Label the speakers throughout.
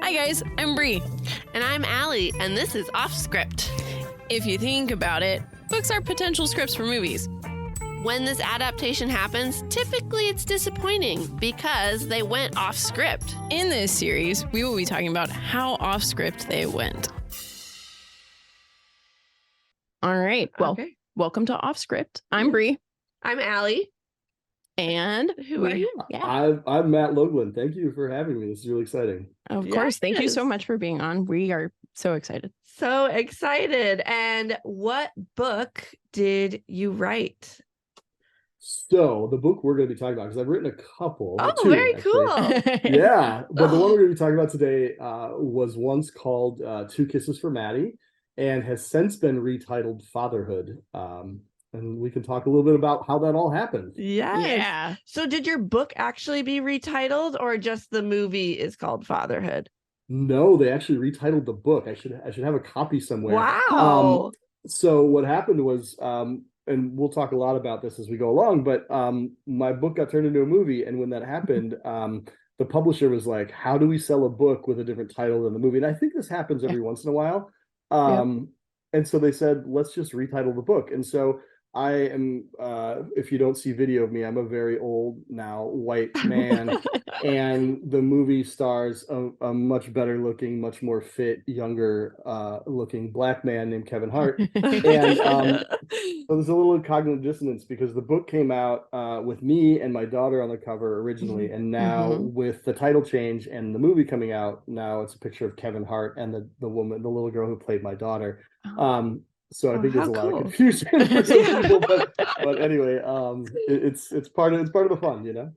Speaker 1: Hi guys, I'm Bree.
Speaker 2: And I'm Allie, and this is Offscript.
Speaker 1: If you think about it, books are potential scripts for movies.
Speaker 2: When this adaptation happens, typically it's disappointing because they went off script.
Speaker 1: In this series, we will be talking about how off script they went. All right, well, welcome to Offscript. I'm Bree.
Speaker 2: I'm Allie.
Speaker 1: And
Speaker 2: who are you?
Speaker 1: Yeah.
Speaker 3: I'm Matt Logelin. Thank you for having me. This is really exciting.
Speaker 1: Of course. Thank you so much for being on. We are so excited.
Speaker 2: So excited. And what book did you write?
Speaker 3: So the book we're going to be talking about, because I've written a couple.
Speaker 2: Oh,
Speaker 3: two,
Speaker 2: very
Speaker 3: actually.
Speaker 2: cool.
Speaker 3: Yeah. But the one we're going to be talking about today was once called Two Kisses For Maddy and has since been retitled Fatherhood. And we can talk a little bit about how that all happened.
Speaker 2: Yes.
Speaker 1: Yeah.
Speaker 2: So did your book actually be retitled, or just the movie is called Fatherhood?
Speaker 3: No, they actually retitled the book. I should have a copy somewhere.
Speaker 2: Wow.
Speaker 3: So what happened was, and we'll talk a lot about this as we go along, but my book got turned into a movie. And when that happened, the publisher was like, how do we sell a book with a different title than the movie? And I think this happens every once in a while. And so they said, let's just retitle the book. And so I am, if you don't see video of me, I'm a very old now white man. And the movie stars a much better looking, much more fit, younger looking black man named Kevin Hart. And so there's a little cognitive dissonance because the book came out with me and my daughter on the cover originally. And now with the title change and the movie coming out, now it's a picture of Kevin Hart and the woman, the little girl who played my daughter. So I think there's a lot of confusion for some people, but anyway, it's part of the fun, you know.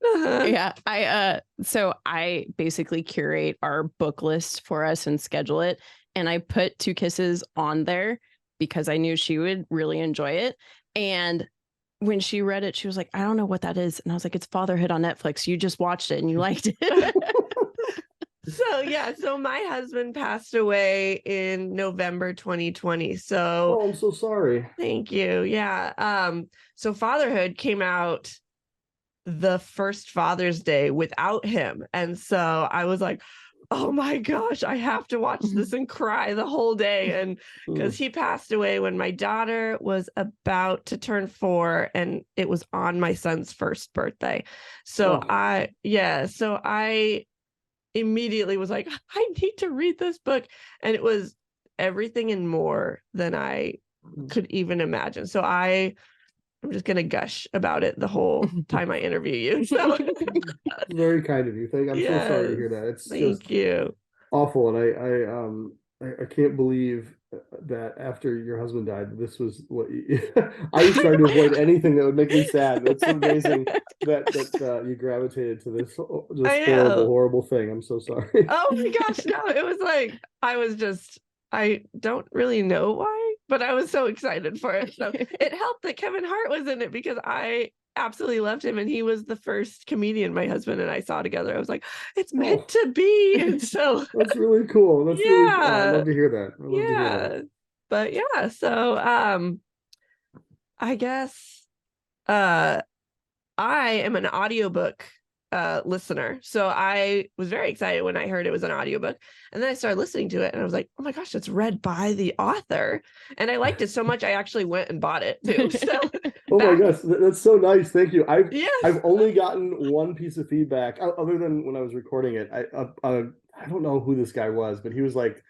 Speaker 1: Yeah, so I basically curate our book list for us and schedule it, and I put Two Kisses on there because I knew she would really enjoy it. And when she read it, she was like, "I don't know what that is," and I was like, "It's Fatherhood on Netflix. You just watched it and you liked it."
Speaker 2: So my husband passed away in November 2020. So
Speaker 3: I'm so sorry.
Speaker 2: Thank you. Yeah. So Fatherhood came out the first Father's Day without him. And so I was like, oh my gosh, I have to watch this and cry the whole day. And because he passed away when my daughter was about to turn 4, and it was on my son's first birthday. So I immediately was like, I need to read this book. And it was everything and more than I could even imagine. So I'm just going to gush about it the whole time I interview you. So.
Speaker 3: Very kind of you. I'm so sorry to hear that.
Speaker 2: Thank you.
Speaker 3: Awful. And I can't believe that after your husband died, this was what I was trying to avoid anything that would make me sad. It's amazing that you gravitated to this horrible thing. I'm so sorry.
Speaker 2: Oh my gosh, no, it was like I don't really know why, but I was so excited for it. So it helped that Kevin Hart was in it because I absolutely loved him, and he was the first comedian my husband and I saw together. I was like, it's meant to be. And so
Speaker 3: that's really cool. That's really cool. I love to hear that.
Speaker 2: But yeah, so I guess I am an audiobook listener. So I was very excited when I heard it was an audiobook, and then I started listening to it and I was like, oh my gosh, it's read by the author. And I liked it so much I actually went and bought it too. So
Speaker 3: oh my gosh, that's so nice. Thank you. I've only gotten one piece of feedback other than when I was recording it. I don't know who this guy was, but he was like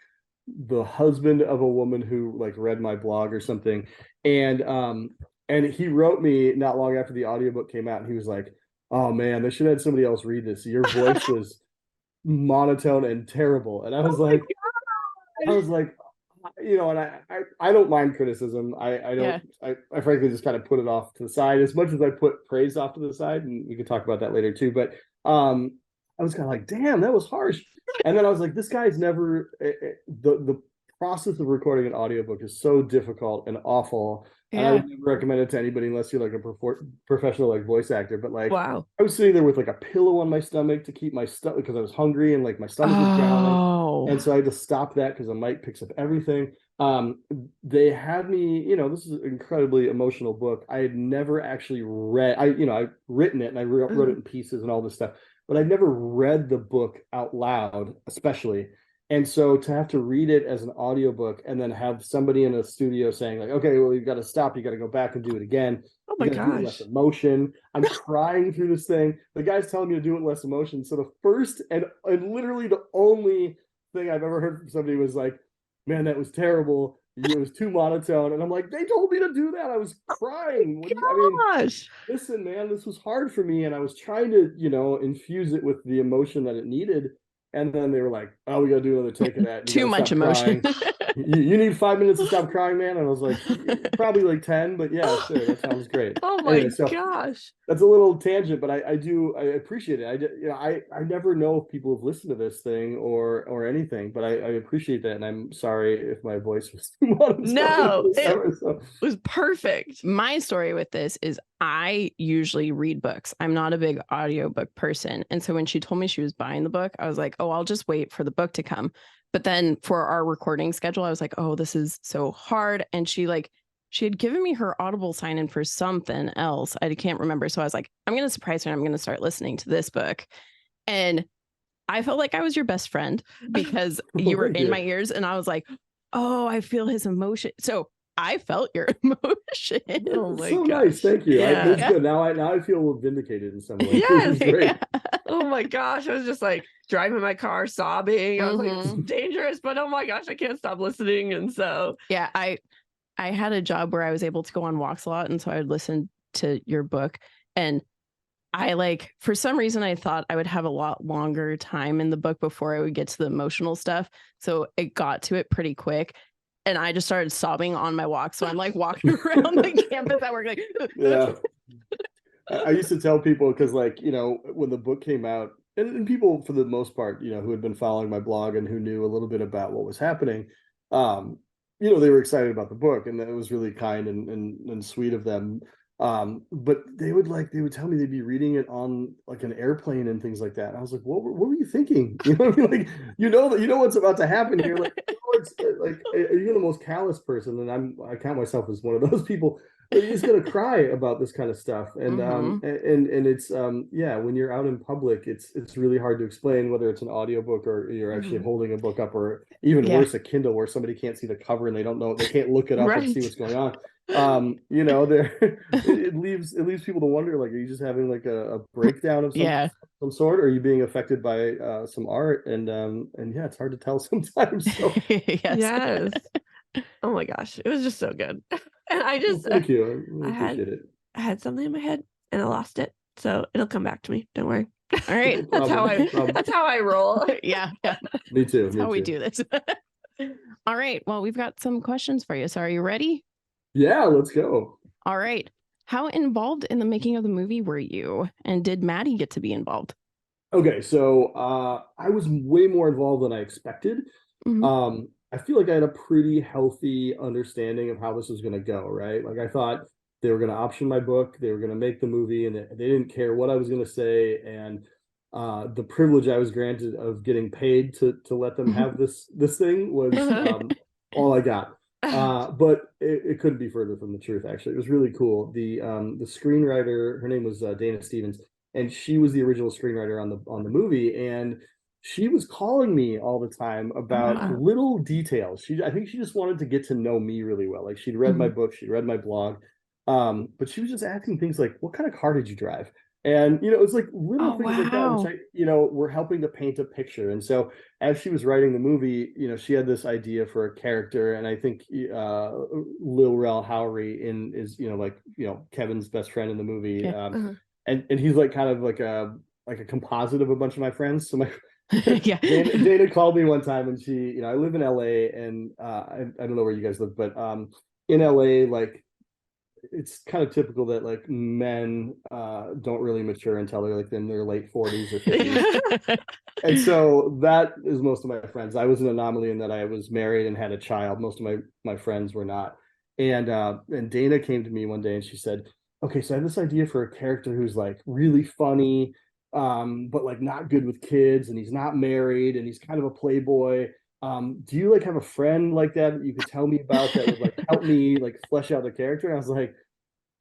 Speaker 3: the husband of a woman who like read my blog or something. And he wrote me not long after the audiobook came out, and he was like, oh man, they should have had somebody else read this. Your voice was monotone and terrible. And I was like, you know, and I don't mind criticism. I frankly just kind of put it off to the side as much as I put praise off to the side, and we can talk about that later too. But I was kind of like, damn, that was harsh. And then I was like, this guy's never the process of recording an audiobook is so difficult and awful. And I would never recommend it to anybody unless you're like a professional like voice actor. But like,
Speaker 2: wow,
Speaker 3: I was sitting there with like a pillow on my stomach to keep my stomach because I was hungry and like my stomach was growling. And so I had to stop that because the mic picks up everything. They had me, you know, this is an incredibly emotional book. I had never actually read. I've written it and I wrote it in pieces and all this stuff, but I'd never read the book out loud, especially. And so to have to read it as an audiobook and then have somebody in a studio saying like, okay, well, you've got to stop, you got to go back and do it again.
Speaker 2: Oh
Speaker 3: You
Speaker 2: my
Speaker 3: got to do it in less
Speaker 2: gosh.
Speaker 3: emotion. I'm crying through this thing. The guy's telling me to do it in less emotion. So the first and literally the only thing I've ever heard from somebody was like, man, that was terrible. It was too monotone. And I'm like, they told me to do that. I was crying. What do you, I mean,
Speaker 2: Gosh.
Speaker 3: listen, man, this was hard for me. And I was trying to, infuse it with the emotion that it needed. And then they were like, oh, we got to do another take of that. You got
Speaker 1: Too
Speaker 3: to
Speaker 1: much
Speaker 3: stop
Speaker 1: emotion.
Speaker 3: crying. You need 5 minutes to stop crying, man. And I was like, probably like 10, but yeah, sure. That sounds great.
Speaker 2: Oh my
Speaker 3: Anyway, so
Speaker 2: gosh.
Speaker 3: that's a little tangent, but I appreciate it. I never know if people have listened to this thing or anything, but I appreciate that, and I'm sorry if my voice was too monotone.
Speaker 2: No,
Speaker 3: it
Speaker 2: was perfect.
Speaker 1: My story with this is I usually read books. I'm not a big audiobook person. And so when she told me she was buying the book, I was like, oh, I'll just wait for the book to come. But then for our recording schedule, I was like, oh, this is so hard. And she had given me her Audible sign in for something else. I can't remember. So I was like, I'm going to surprise her and I'm going to start listening to this book. And I felt like I was your best friend because you were in my ears and I was like, oh, I feel his emotion. So I felt your emotion.
Speaker 2: Oh my
Speaker 3: so
Speaker 2: gosh.
Speaker 3: nice. Thank you.
Speaker 2: Yeah.
Speaker 3: That's good. Now I feel vindicated in some way.
Speaker 2: Yes.
Speaker 3: Great.
Speaker 1: Yeah.
Speaker 2: Oh my gosh. I was just like driving my car sobbing. I was like, it's
Speaker 1: Mhm.
Speaker 2: dangerous, but oh my gosh, I can't stop listening. And so
Speaker 1: Yeah, I had a job where I was able to go on walks a lot. And so I would listen to your book. And I for some reason, I thought I would have a lot longer time in the book before I would get to the emotional stuff. So it got to it pretty quick. And I just started sobbing on my walk. So I'm like walking around the campus at work, like,
Speaker 3: Yeah. I used to tell people because, when the book came out, and people for the most part, who had been following my blog and who knew a little bit about what was happening, they were excited about the book, and that was really kind and sweet of them. But they would tell me they'd be reading it on like an airplane and things like that. And I was like, what were you thinking? You know what I mean? Like, that what's about to happen here. Like, it's like you're the most callous person, and I count myself as one of those people. But you're just gonna cry about this kind of stuff, and it's when you're out in public, it's really hard to explain whether it's an audiobook or you're actually holding a book up, or even worse, a Kindle where somebody can't see the cover and they can't look it up and see what's going on. It leaves people to wonder, like, are you just having like a breakdown of some sort, or are you being affected by some art? And yeah, it's hard to tell sometimes. So
Speaker 2: yes. Oh my gosh, it was just so good. And I just
Speaker 3: thank you. I really appreciate it.
Speaker 2: I had something in my head and I lost it. So it'll come back to me. Don't worry.
Speaker 1: All right.
Speaker 2: That's how I roll.
Speaker 1: Yeah.
Speaker 3: Me too.
Speaker 1: That's how we do this. All right. Well, we've got some questions for you. So are you ready?
Speaker 3: Yeah, let's go.
Speaker 1: All right. How involved in the making of the movie were you? And did Maddie get to be involved?
Speaker 3: Okay, so I was way more involved than I expected.
Speaker 1: Mm-hmm.
Speaker 3: I feel like I had a pretty healthy understanding of how this was going to go, right? Like, I thought they were going to option my book, they were going to make the movie, and they didn't care what I was going to say. And the privilege I was granted of getting paid to let them have this thing was all I got. But it couldn't be further from the truth. Actually, it was really cool. The screenwriter, her name was Dana Stevens, and she was the original screenwriter on the movie, and she was calling me all the time about little details. I think she just wanted to get to know me really well. Like, she'd read my book, she'd read my blog, but she was just asking things like, "What kind of car did you drive?" And it's like little things like that, which were helping to paint a picture. And so as she was writing the movie, she had this idea for a character, and I think Lil Rel Howery is Kevin's best friend in the movie, and he's like kind of like a composite of a bunch of my friends. So my Dana called me one time, and she, I live in LA, and I don't know where you guys live, but in LA, like, it's kind of typical that like men don't really mature until they're like in their late 40s or 50s. And so that is most of my friends. I was an anomaly in that I was married and had a child. Most of my friends were not. And Dana came to me one day and she said, okay, so I have this idea for a character who's like really funny, but like not good with kids, and he's not married, and he's kind of a playboy. Do you like have a friend like that you could tell me about that would like help me like flesh out the character? And I was like,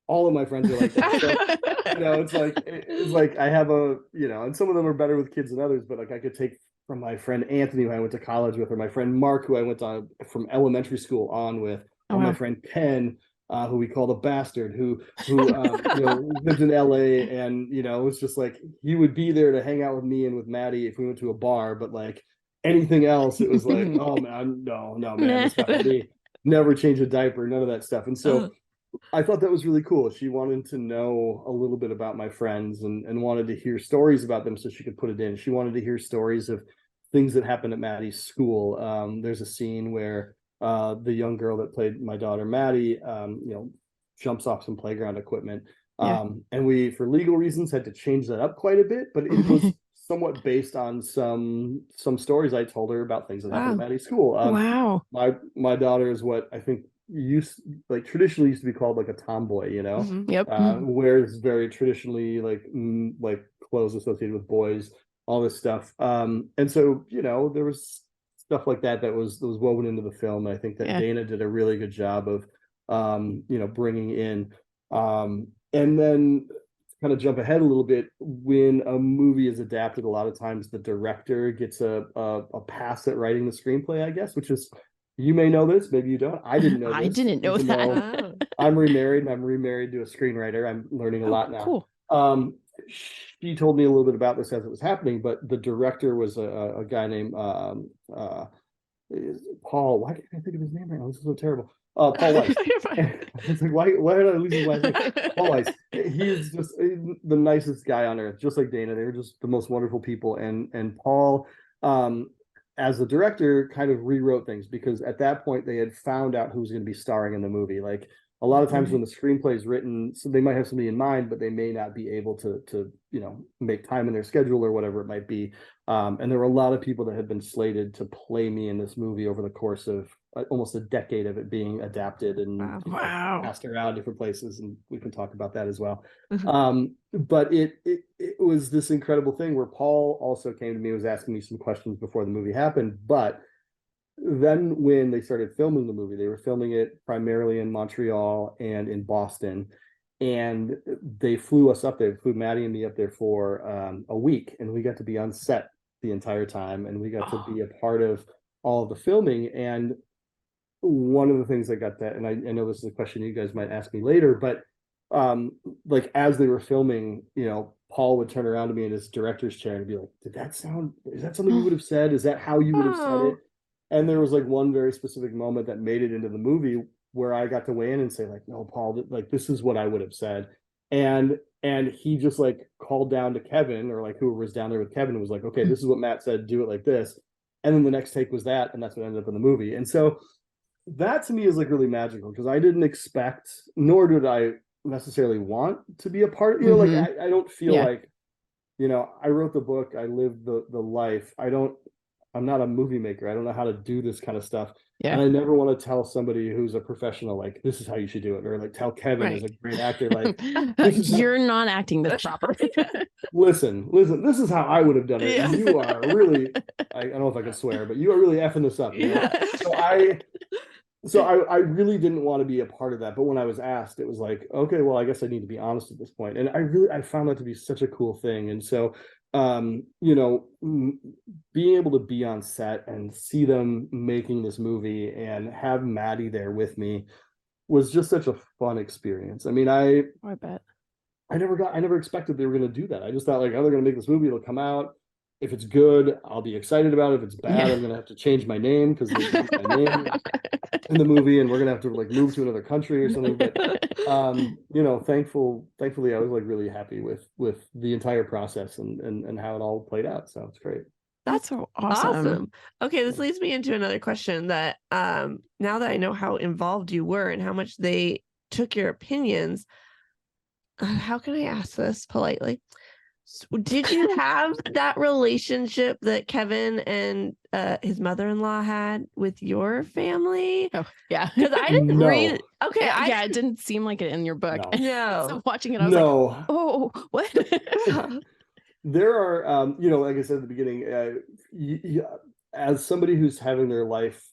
Speaker 3: all of my friends are like that. So, it's like I have and some of them are better with kids than others, but like I could take from my friend Anthony, who I went to college with, or my friend Mark, who I went on from elementary school on with, or my friend Ken, who we called a bastard, who lived in LA, and it was just like he would be there to hang out with me and with Maddie if we went to a bar, but like anything else, it was like, oh man, no, man, it's not me. Never change a diaper, none of that stuff. And so I thought that was really cool. She wanted to know a little bit about my friends and wanted to hear stories about them so she could put it in. She wanted to hear stories of things that happened at Maddie's school. There's a scene where the young girl that played my daughter Maddie, jumps off some playground equipment. And we, for legal reasons, had to change that up quite a bit, but it was somewhat based on some stories I told her about things that happened at Maddie's school.
Speaker 1: Wow.
Speaker 3: My daughter is what I think traditionally used to be called like a tomboy,
Speaker 1: Yep.
Speaker 3: Wears very traditionally like clothes associated with boys, all this stuff. And so, there was stuff like that was woven into the film. I think that Dana did a really good job of, bringing in. And then kind of jump ahead a little bit, when a movie is adapted, a lot of times the director gets a pass at writing the screenplay, I guess, which is, you may know this, maybe you don't. I didn't know this.
Speaker 1: I didn't know that.
Speaker 3: I'm remarried, and I'm remarried to a screenwriter. I'm learning a lot now.
Speaker 1: Cool.
Speaker 3: She told me a little bit about this as it was happening, but the director was a guy named Paul. Why can't I think of his name right now? This is so terrible. Paul Weiss. It's like, why did I lose his last name? Paul Weiss. He's just the nicest guy on earth, just like Dana. They were just the most wonderful people. And Paul, as the director, kind of rewrote things, because at that point they had found out who was going to be starring in the movie. Like a lot of times when the screenplay is written, so they might have somebody in mind, but they may not be able to make time in their schedule or whatever it might be. And there were a lot of people that had been slated to play me in this movie over the course of almost a decade of it being adapted and passed around different places, and we can talk about that as well. But it was this incredible thing where Paul also came to me, was asking me some questions before the movie happened. But then when they started filming the movie, they were filming it primarily in Montreal and in Boston, and they flew us up there, flew Maddie and me up there for a week, and we got to be on set the entire time, and we got to be a part of all of the filming. And one of the things that got that, and I know this is a question you guys might ask me later, but like as they were filming, Paul would turn around to me in his director's chair and be like, is that something you would have said? Is that how you would have said it? And there was like one very specific moment that made it into the movie where I got to weigh in and say like, no, Paul, like this is what I would have said. And he just like called down to Kevin, or like whoever was down there with Kevin, and was like, okay, this is what Matt said, do it like this. And then the next take was that, and that's what ended up in the movie. And so that to me is like really magical, because I didn't expect, nor did I necessarily want to be a part, like I don't feel like, I wrote the book, I lived the life. I'm not a movie maker. I don't know how to do this kind of stuff. And I never want to tell somebody who's a professional, like, this is how you should do it. Or like tell Kevin is a great actor, like,
Speaker 1: you're not acting this properly.
Speaker 3: listen, this is how I would have done it. And you are really, I don't know if I can swear, but you are really effing this up. So I really didn't want to be a part of that. But when I was asked, it was like, okay, well, I guess I need to be honest at this point. And I found that to be such a cool thing. And so being able to be on set and see them making this movie and have Maddie there with me was just such a fun experience. I mean, I
Speaker 1: bet.
Speaker 3: I never expected they were going to do that. I just thought like, oh, they're going to make this movie, it'll come out. If it's good, I'll be excited about it. If it's bad, I'm going to have to change my name, because they changed my name in the movie, and we're going to have to like move to another country or something. But thankfully I was like really happy with the entire process and how it all played out. So it's great.
Speaker 1: That's so awesome.
Speaker 2: Okay, this leads me into another question that now that I know how involved you were and how much they took your opinions, how can I ask this politely? Did you have that relationship that Kevin and his mother-in-law had with your family?
Speaker 1: Oh, yeah.
Speaker 2: Because I didn't read it. Okay.
Speaker 1: Yeah, it didn't seem like it in your book.
Speaker 2: No.
Speaker 1: So watching it, I was like, oh, what?
Speaker 3: There are, like I said at the beginning, as somebody who's having their life,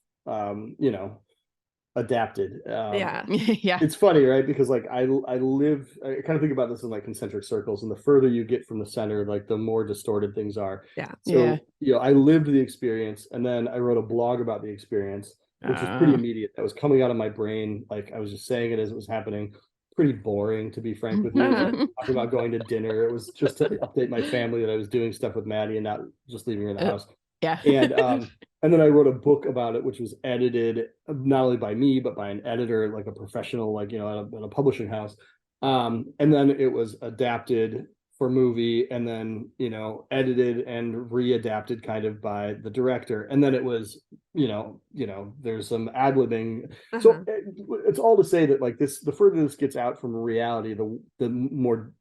Speaker 3: adapted.
Speaker 2: Yeah.
Speaker 1: Yeah.
Speaker 3: It's funny, right? Because like I kind of think about this in like concentric circles, and the further you get from the center, like the more distorted things are.
Speaker 2: Yeah.
Speaker 3: So, I lived the experience, and then I wrote a blog about the experience, which was pretty immediate. That was coming out of my brain. Like I was just saying it as it was happening. Pretty boring, to be frank with you. Like, talking about going to dinner. It was just to update my family that I was doing stuff with Maddie and not just leaving her in the house.
Speaker 1: Yeah.
Speaker 3: And then I wrote a book about it, which was edited not only by me, but by an editor, like a professional, like, at a publishing house. And then it was adapted for movie, and then, edited and readapted kind of by the director. And then it was, there's some ad-libbing. So it's all to say that like this, the further this gets out from reality, the more,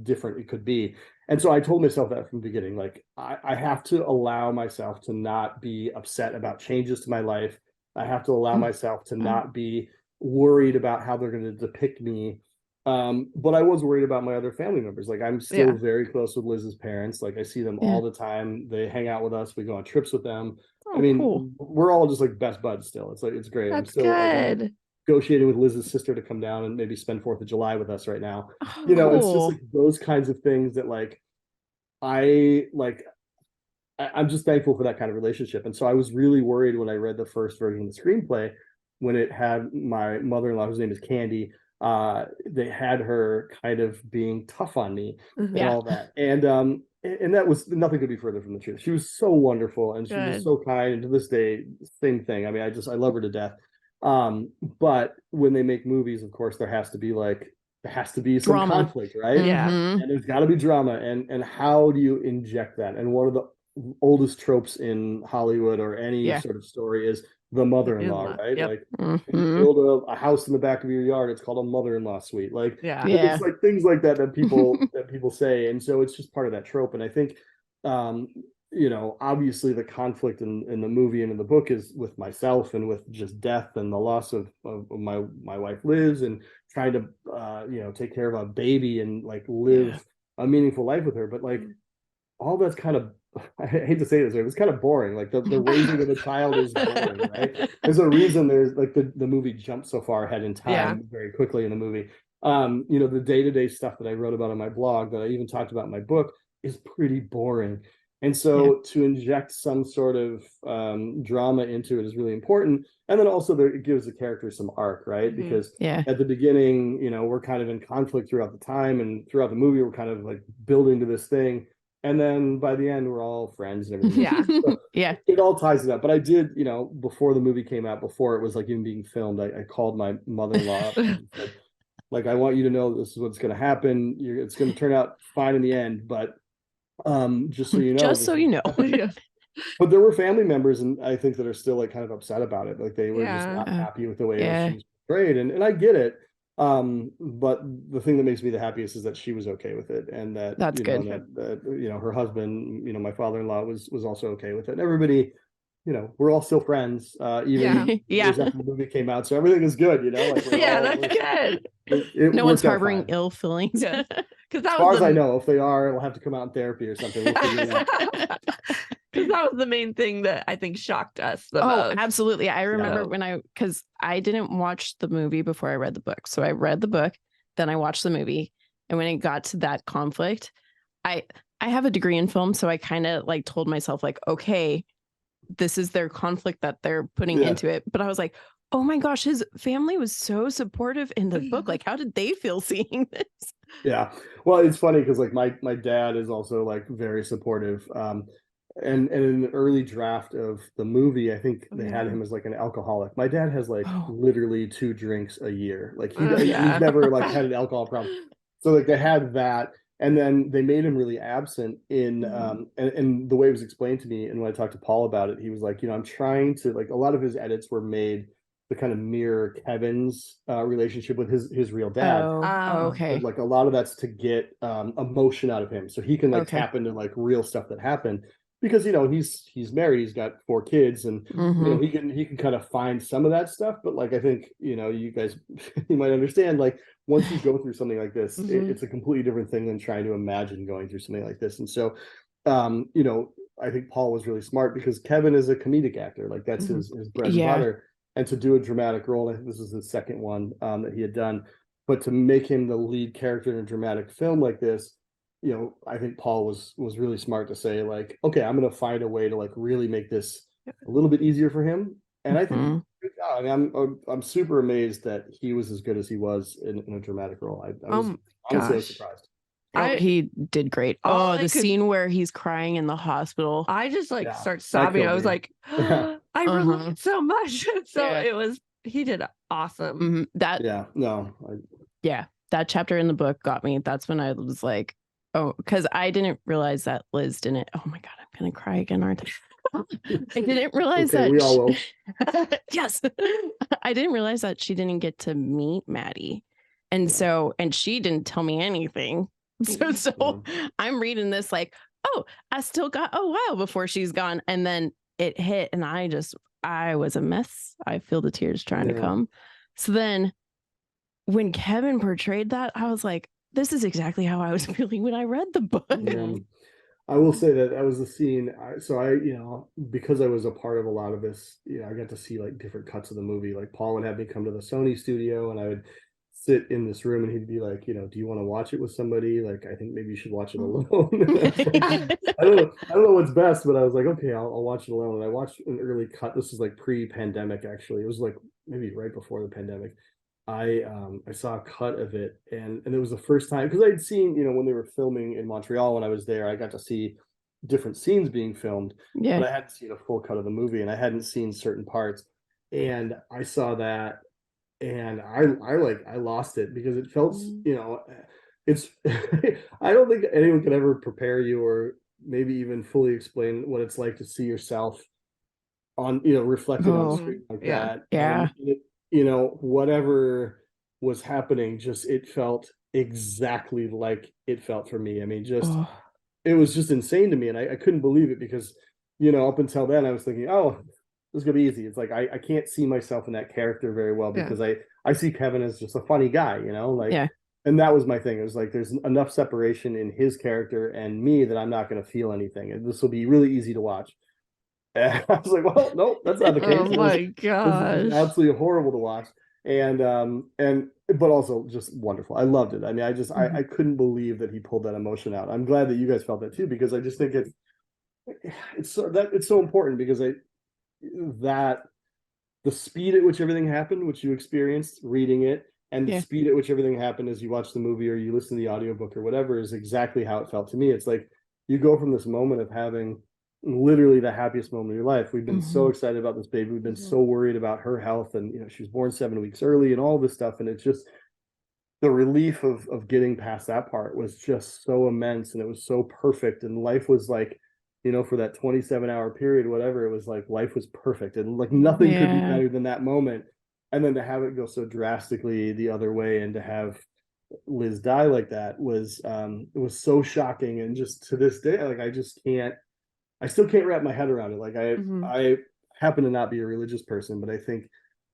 Speaker 3: different it could be. And so I told myself that from the beginning, like I have to allow myself to not be upset about changes to my life. I have to allow myself to not be worried about how they're going to depict me. But I was worried about my other family members. Like I'm still very close with Liz's parents. Like I see them all the time. They hang out with us. We go on trips with them. I mean,
Speaker 1: cool.
Speaker 3: We're all just like best buds still. It's like, it's great.
Speaker 2: That's
Speaker 3: I'm still
Speaker 2: good.
Speaker 3: like, negotiating with Liz's sister to come down and maybe spend 4th of July with us right now.
Speaker 1: Oh,
Speaker 3: It's just like those kinds of things that like I'm just thankful for that kind of relationship. And so I was really worried when I read the first version of the screenplay, when it had my mother-in-law, whose name is Candy. They had her kind of being tough on me and all that. And that was, nothing could be further from the truth. She was so wonderful, and she was so kind. And to this day, same thing. I mean, I love her to death. But when they make movies, of course, there has to be some
Speaker 1: drama.
Speaker 3: Conflict, right?
Speaker 2: Yeah.
Speaker 3: And there's got to be drama. And how do you inject that? And one of the oldest tropes in Hollywood or any sort of story is the mother-in-law, right?
Speaker 2: Yep.
Speaker 3: Like you build a house in the back of your yard, it's called a mother-in-law suite. Like it's like things like that people say. And so it's just part of that trope. And I think obviously the conflict in the movie and in the book is with myself and with just death and the loss of my wife Liz, and trying to take care of a baby and like live a meaningful life with her. But like all that's kind of, I hate to say this, it's kind of boring. Like the raising of a child is boring, right? There's a reason there's like the movie jumps so far ahead in time very quickly in the movie. The day-to-day stuff that I wrote about on my blog, that I even talked about in my book, is pretty boring. And so to inject some sort of drama into it is really important. And then also it gives the character some arc, right? Because at the beginning, we're kind of in conflict throughout the time, and throughout the movie, we're kind of like building to this thing. And then by the end, we're all friends and everything. So it all ties it up. But I did, before the movie came out, before it was like even being filmed, I called my mother-in-law up and said, like, I want you to know this is what's going to happen. It's going to turn out fine in the end, but just so you know. But there were family members, and I think, that are still like kind of upset about it. Like they were just not happy with the way she was portrayed. And I get it. But the thing that makes me the happiest is that she was okay with it, and that's good. That her husband, my father-in-law was also okay with it. And everybody, we're all still friends, even years after the movie came out. So everything is good, like
Speaker 2: that's good.
Speaker 1: No one's harboring ill feelings.
Speaker 2: Because
Speaker 3: as far as I know, if they are, it'll have to come out in therapy or something. We'll figure it out.
Speaker 2: Because that was the main thing that I think shocked us the most.
Speaker 1: Absolutely. I remember because I didn't watch the movie before I read the book. So I read the book, then I watched the movie. And when it got to that conflict, I have a degree in film. So I kind of like told myself like, okay, this is their conflict that they're putting into it. But I was like, oh my gosh, his family was so supportive in the book. Like, how did they feel seeing this?
Speaker 3: Yeah. Well, it's funny because like my dad is also like very supportive. And in the early draft of the movie, I think they had him as like an alcoholic. My dad has like literally 2 drinks a year. Like he's never like had an alcohol problem. So like they had that, and then they made him really absent in and the way it was explained to me, and when I talked to Paul about it, he was like, I'm trying to, like, a lot of his edits were made to kind of mirror Kevin's relationship with his real dad.
Speaker 1: Okay.
Speaker 3: But, like, a lot of that's to get emotion out of him, so he can like tap into like real stuff that happened. Because he's married, he's got 4 kids, and he can kind of find some of that stuff. But like I think you guys you might understand, like once you go through something like this, it's a completely different thing than trying to imagine going through something like this. And so I think Paul was really smart, because Kevin is a comedic actor, like that's his bread and butter. and to do a dramatic role. I think this is the second one that he had done, but to make him the lead character in a dramatic film like this, you know, I think Paul was really smart to say, like, okay, I'm going to find a way to like really make this a little bit easier for him. And I think, I mean, I'm super amazed that he was as good as he was in a dramatic role. I was honestly I was surprised.
Speaker 1: He did great. The scene where he's crying in the hospital.
Speaker 2: I just like start sobbing. I was like, I relate so much. So he did awesome.
Speaker 1: That chapter in the book got me. That's when I was like, oh, because I didn't realize that Liz didn't. Oh my God, I'm gonna cry again, aren't I? I didn't realize that
Speaker 3: we all will.
Speaker 1: Yes. I didn't realize that she didn't get to meet Maddie. And she didn't tell me anything. So I'm reading this like, oh, I still got a while before she's gone. And then it hit and I was a mess. I feel the tears trying to come. So then when Kevin portrayed that, I was like, this is exactly how I was feeling when I read the book.
Speaker 3: Yeah. I will say that was the scene. Because I was a part of a lot of this, I got to see like different cuts of the movie. Like Paul would have me come to the Sony studio and I would sit in this room and he'd be like, do you want to watch it with somebody? Like, I think maybe you should watch it alone. I don't know what's best, but I was like, okay, I'll watch it alone. And I watched an early cut. This is like pre-pandemic, actually. It was like maybe right before the pandemic. I saw a cut of it and it was the first time, because I'd seen, when they were filming in Montreal when I was there, I got to see different scenes being filmed, but I hadn't seen a full cut of the movie and I hadn't seen certain parts. And I saw that and I lost it because it felt, it's, I don't think anyone can ever prepare you or maybe even fully explain what it's like to see yourself on, reflected on screen like that.
Speaker 1: Yeah.
Speaker 3: And whatever was happening, it felt exactly like it felt for me. I mean, it was just insane to me. And I couldn't believe it because, up until then I was thinking, oh, this is going to be easy. It's like, I can't see myself in that character very well because I see Kevin as just a funny guy, and that was my thing. It was like, there's enough separation in his character and me that I'm not going to feel anything. And this will be really easy to watch. And I was like, well, no, that's not the case.
Speaker 2: Oh my gosh.
Speaker 3: This is absolutely horrible to watch. But also just wonderful. I loved it. I mean, I couldn't believe that he pulled that emotion out. I'm glad that you guys felt that too, because I just think it's so important because the speed at which everything happened, which you experienced reading it, and the speed at which everything happened as you watch the movie or you listen to the audiobook or whatever is exactly how it felt to me. It's like you go from this moment of having literally the happiest moment of your life. We've been so excited about this baby. We've been so worried about her health, and she was born 7 weeks early and all this stuff. And it's just the relief of getting past that part was just so immense, and it was so perfect. And life was like, for that 27-hour period, whatever, it was like life was perfect, and like nothing could be better than that moment. And then to have it go so drastically the other way, and to have Liz die like that was it was so shocking. And just to this day, like I still can't wrap my head around it. Like I happen to not be a religious person, but I think,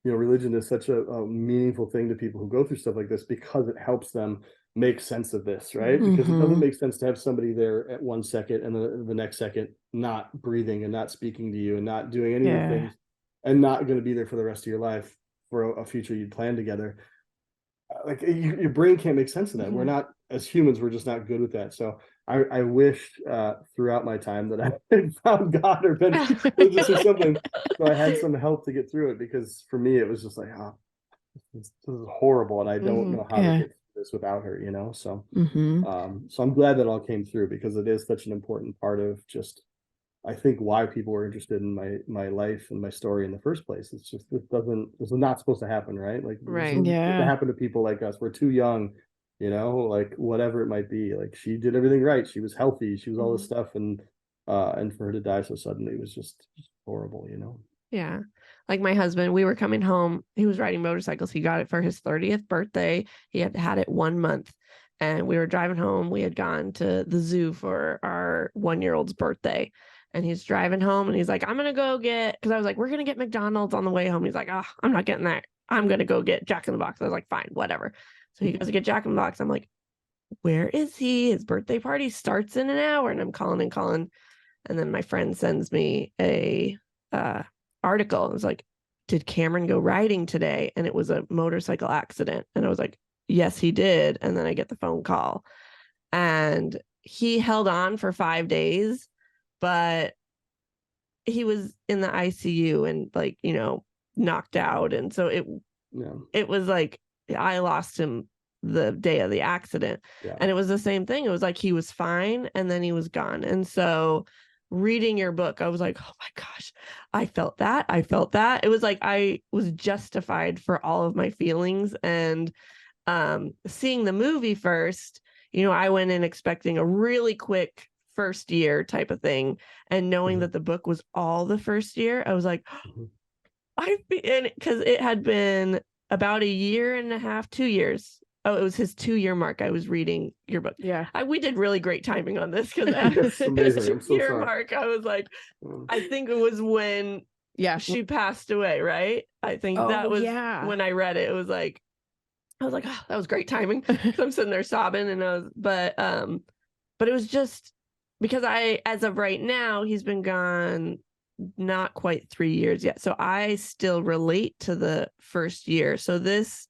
Speaker 3: religion is such a meaningful thing to people who go through stuff like this because it helps them make sense of this, right? Because it doesn't make sense to have somebody there at 1 second and the next second not breathing and not speaking to you and not doing any of the things and not going to be there for the rest of your life for a future you'd planned together. Like your brain can't make sense of that. We're not, as humans, we're just not good with that. So I wished throughout my time that I had found God or been religious or something, so I had some help to get through it, because for me it was just like, oh, this is horrible, and I don't know how to get through this without her, So so I'm glad that all came through, because it is such an important part of just, I think, why people were interested in my life and my story in the first place. It's just, this is not supposed to happen, right? Like,
Speaker 2: right,
Speaker 3: to happen to people like us. We're too young, like whatever it might be. Like, she did everything right. She was healthy. She was all this stuff, and for her to die so suddenly was just horrible,
Speaker 2: Yeah. Like my husband, we were coming home. He was riding motorcycles. He got it for his 30th birthday. He had had it 1 month. And we were driving home. We had gone to the zoo for our 1-year-old's birthday. And he's driving home and he's like, I'm going to go get, because I was like, we're going to get McDonald's on the way home. He's like, oh, I'm not getting that. I'm going to go get Jack in the Box. I was like, fine, whatever. So he goes to get Jack in the Box. I'm like, where is he? His birthday party starts in an hour. And I'm calling and calling. And then my friend sends me a article. It was like, did Cameron go riding today? And it was a motorcycle accident. And I was like, yes, he did. And then I get the phone call, and he held on for 5 days, but he was in the ICU and like, you know, knocked out. And so it was like, I lost him the day of the accident.
Speaker 3: Yeah.
Speaker 2: And it was the same thing. It was like he was fine and then he was gone. And so reading your book, I was like, oh my gosh, I felt that. It was like I was justified for all of my feelings. And seeing the movie first, you know, I went in expecting a really quick first year type of thing, and knowing that the book was all the first year, I was like, because it had been about a year and a half, 2 years. Oh, it was his 2-year mark. I was reading your book.
Speaker 1: Yeah.
Speaker 2: We did really great timing on this, because at
Speaker 3: That's amazing.
Speaker 2: his
Speaker 3: I'm so
Speaker 2: 2-year
Speaker 3: sorry.
Speaker 2: mark, I was like, I think it was when she passed away, right? I think that was when I read it. It was like, I was like, oh, that was great timing. Because I'm sitting there sobbing, and but it was just because as of right now, he's been gone not quite 3 years yet. So I still relate to the first year. So this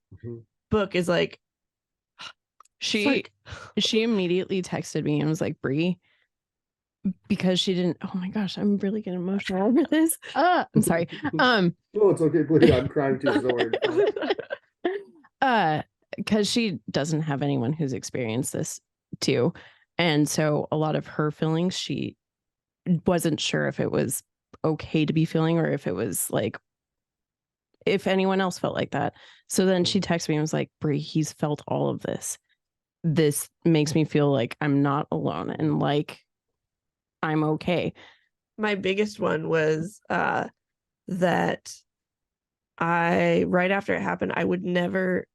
Speaker 2: book is like,
Speaker 1: she immediately texted me and was like, Bree, because she didn't, oh my gosh, I'm really getting emotional over this. I'm sorry.
Speaker 3: No, it's okay, please. I'm crying too. Don't worry.
Speaker 1: Because she doesn't have anyone who's experienced this too. And so a lot of her feelings, she wasn't sure if it was okay to be feeling, or if it was like, if anyone else felt like that. So then she texted me and was like, Bree, he's felt all of this. This makes me feel like I'm not alone and like I'm okay.
Speaker 2: My biggest one was that right after it happened, I would never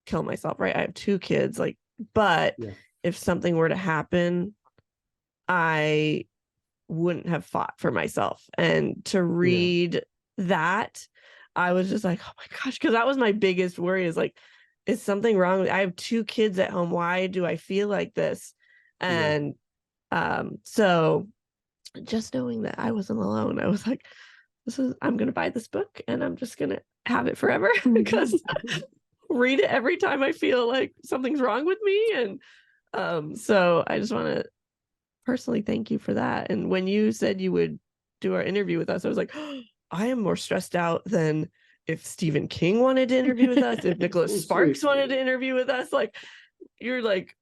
Speaker 2: kill myself, right? I have 2 kids, like, but if something were to happen, I wouldn't have fought for myself. And to read that, I was just like, oh my gosh, because that was my biggest worry, is like, is something wrong? I have 2 kids at home. Why do I feel like this? And so just knowing that I wasn't alone, I was like, I'm going to buy this book and I'm just going to have it forever, because read it every time I feel like something's wrong with me. And so I just want to personally thank you for that. And when you said you would do our interview with us, I was like, oh, I am more stressed out than if Stephen King wanted to interview with us, if Nicholas Sparks wanted to interview with us. Like, you're like,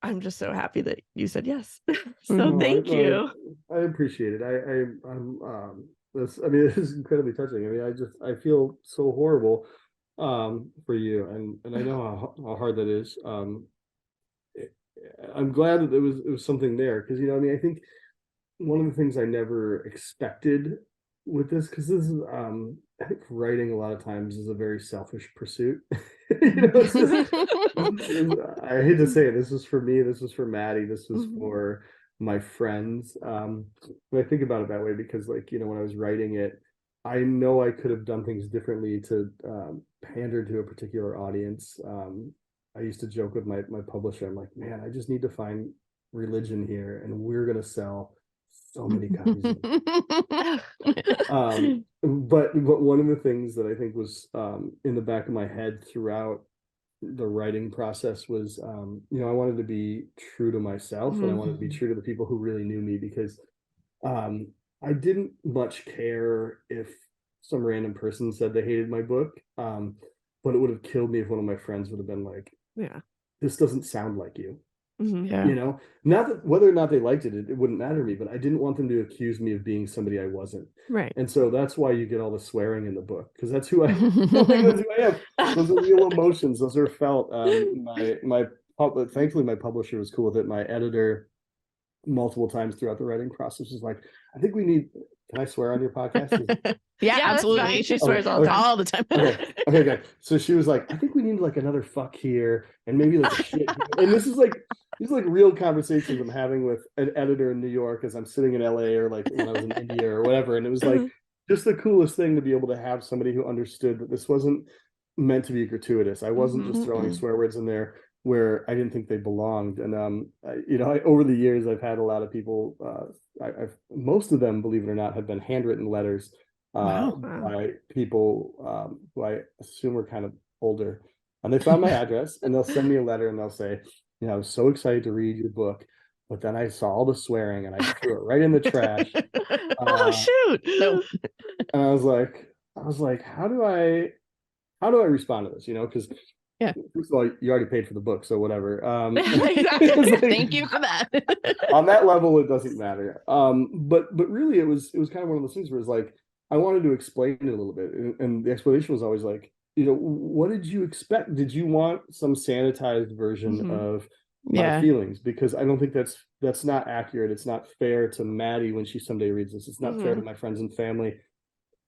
Speaker 2: I'm just so happy that you said yes. So thank you.
Speaker 3: I appreciate it. This is incredibly touching. I mean, I feel so horrible for you, and I know how hard that is. I'm glad that it was something there, because, you know, I mean, I think one of the things I never expected with this, because this is I think writing a lot of times is a very selfish pursuit. You know, I hate to say it, this was for me, this was for Maddie, this was for my friends. But I think about it that way because, like, you know, when I was writing it, I know I could have done things differently to pander to a particular audience. I used to joke with my publisher, I'm like, man, I just need to find religion here, and we're gonna sell so many copies. But one of the things that I think was in the back of my head throughout the writing process was, you know, I wanted to be true to myself, and I wanted to be true to the people who really knew me, because I didn't much care if some random person said they hated my book, but it would have killed me if one of my friends would have been like, yeah, this doesn't sound like you. You know, not that whether or not they liked it, it wouldn't matter to me, but I didn't want them to accuse me of being somebody I wasn't.
Speaker 2: Right.
Speaker 3: And so that's why you get all the swearing in the book, because that's who I that's who I am. Those are real emotions. Those are felt. Thankfully my publisher was cool with it. My editor, multiple times throughout the writing process, was like, I think we need, can I swear on your podcast?
Speaker 1: Yeah, absolutely.
Speaker 2: She swears all the time.
Speaker 3: Okay, good. So she was like, I think we need like another fuck here, and maybe like a shit here. And this is like real conversations I'm having with an editor in New York as I'm sitting in LA, or like when I was in India or whatever. And it was like just the coolest thing to be able to have somebody who understood that this wasn't meant to be gratuitous. I wasn't just throwing swear words in there where I didn't think they belonged. And you know, over the years, I've had a lot of people. I've most of them, believe it or not, have been handwritten letters
Speaker 1: Wow.
Speaker 3: by people who I assume are kind of older. And they found my address and they'll send me a letter and they'll say, you know, I was so excited to read your book, but then I saw all the swearing and I threw it right in the trash.
Speaker 2: Oh shoot.
Speaker 1: No.
Speaker 3: And I was like, how do I respond to this? You know, because first of all, you already paid for the book, so whatever.
Speaker 2: Exactly.
Speaker 3: Like,
Speaker 1: Thank you for that.
Speaker 3: on that level, it doesn't matter. But really, it was kind of one of those things where it's like I wanted to explain it a little bit, and the explanation was always like, you know, what did you expect? Did you want some sanitized version of my feelings? Because I don't think that's not accurate. It's not fair to Maddie when she someday reads this. It's not fair to my friends and family.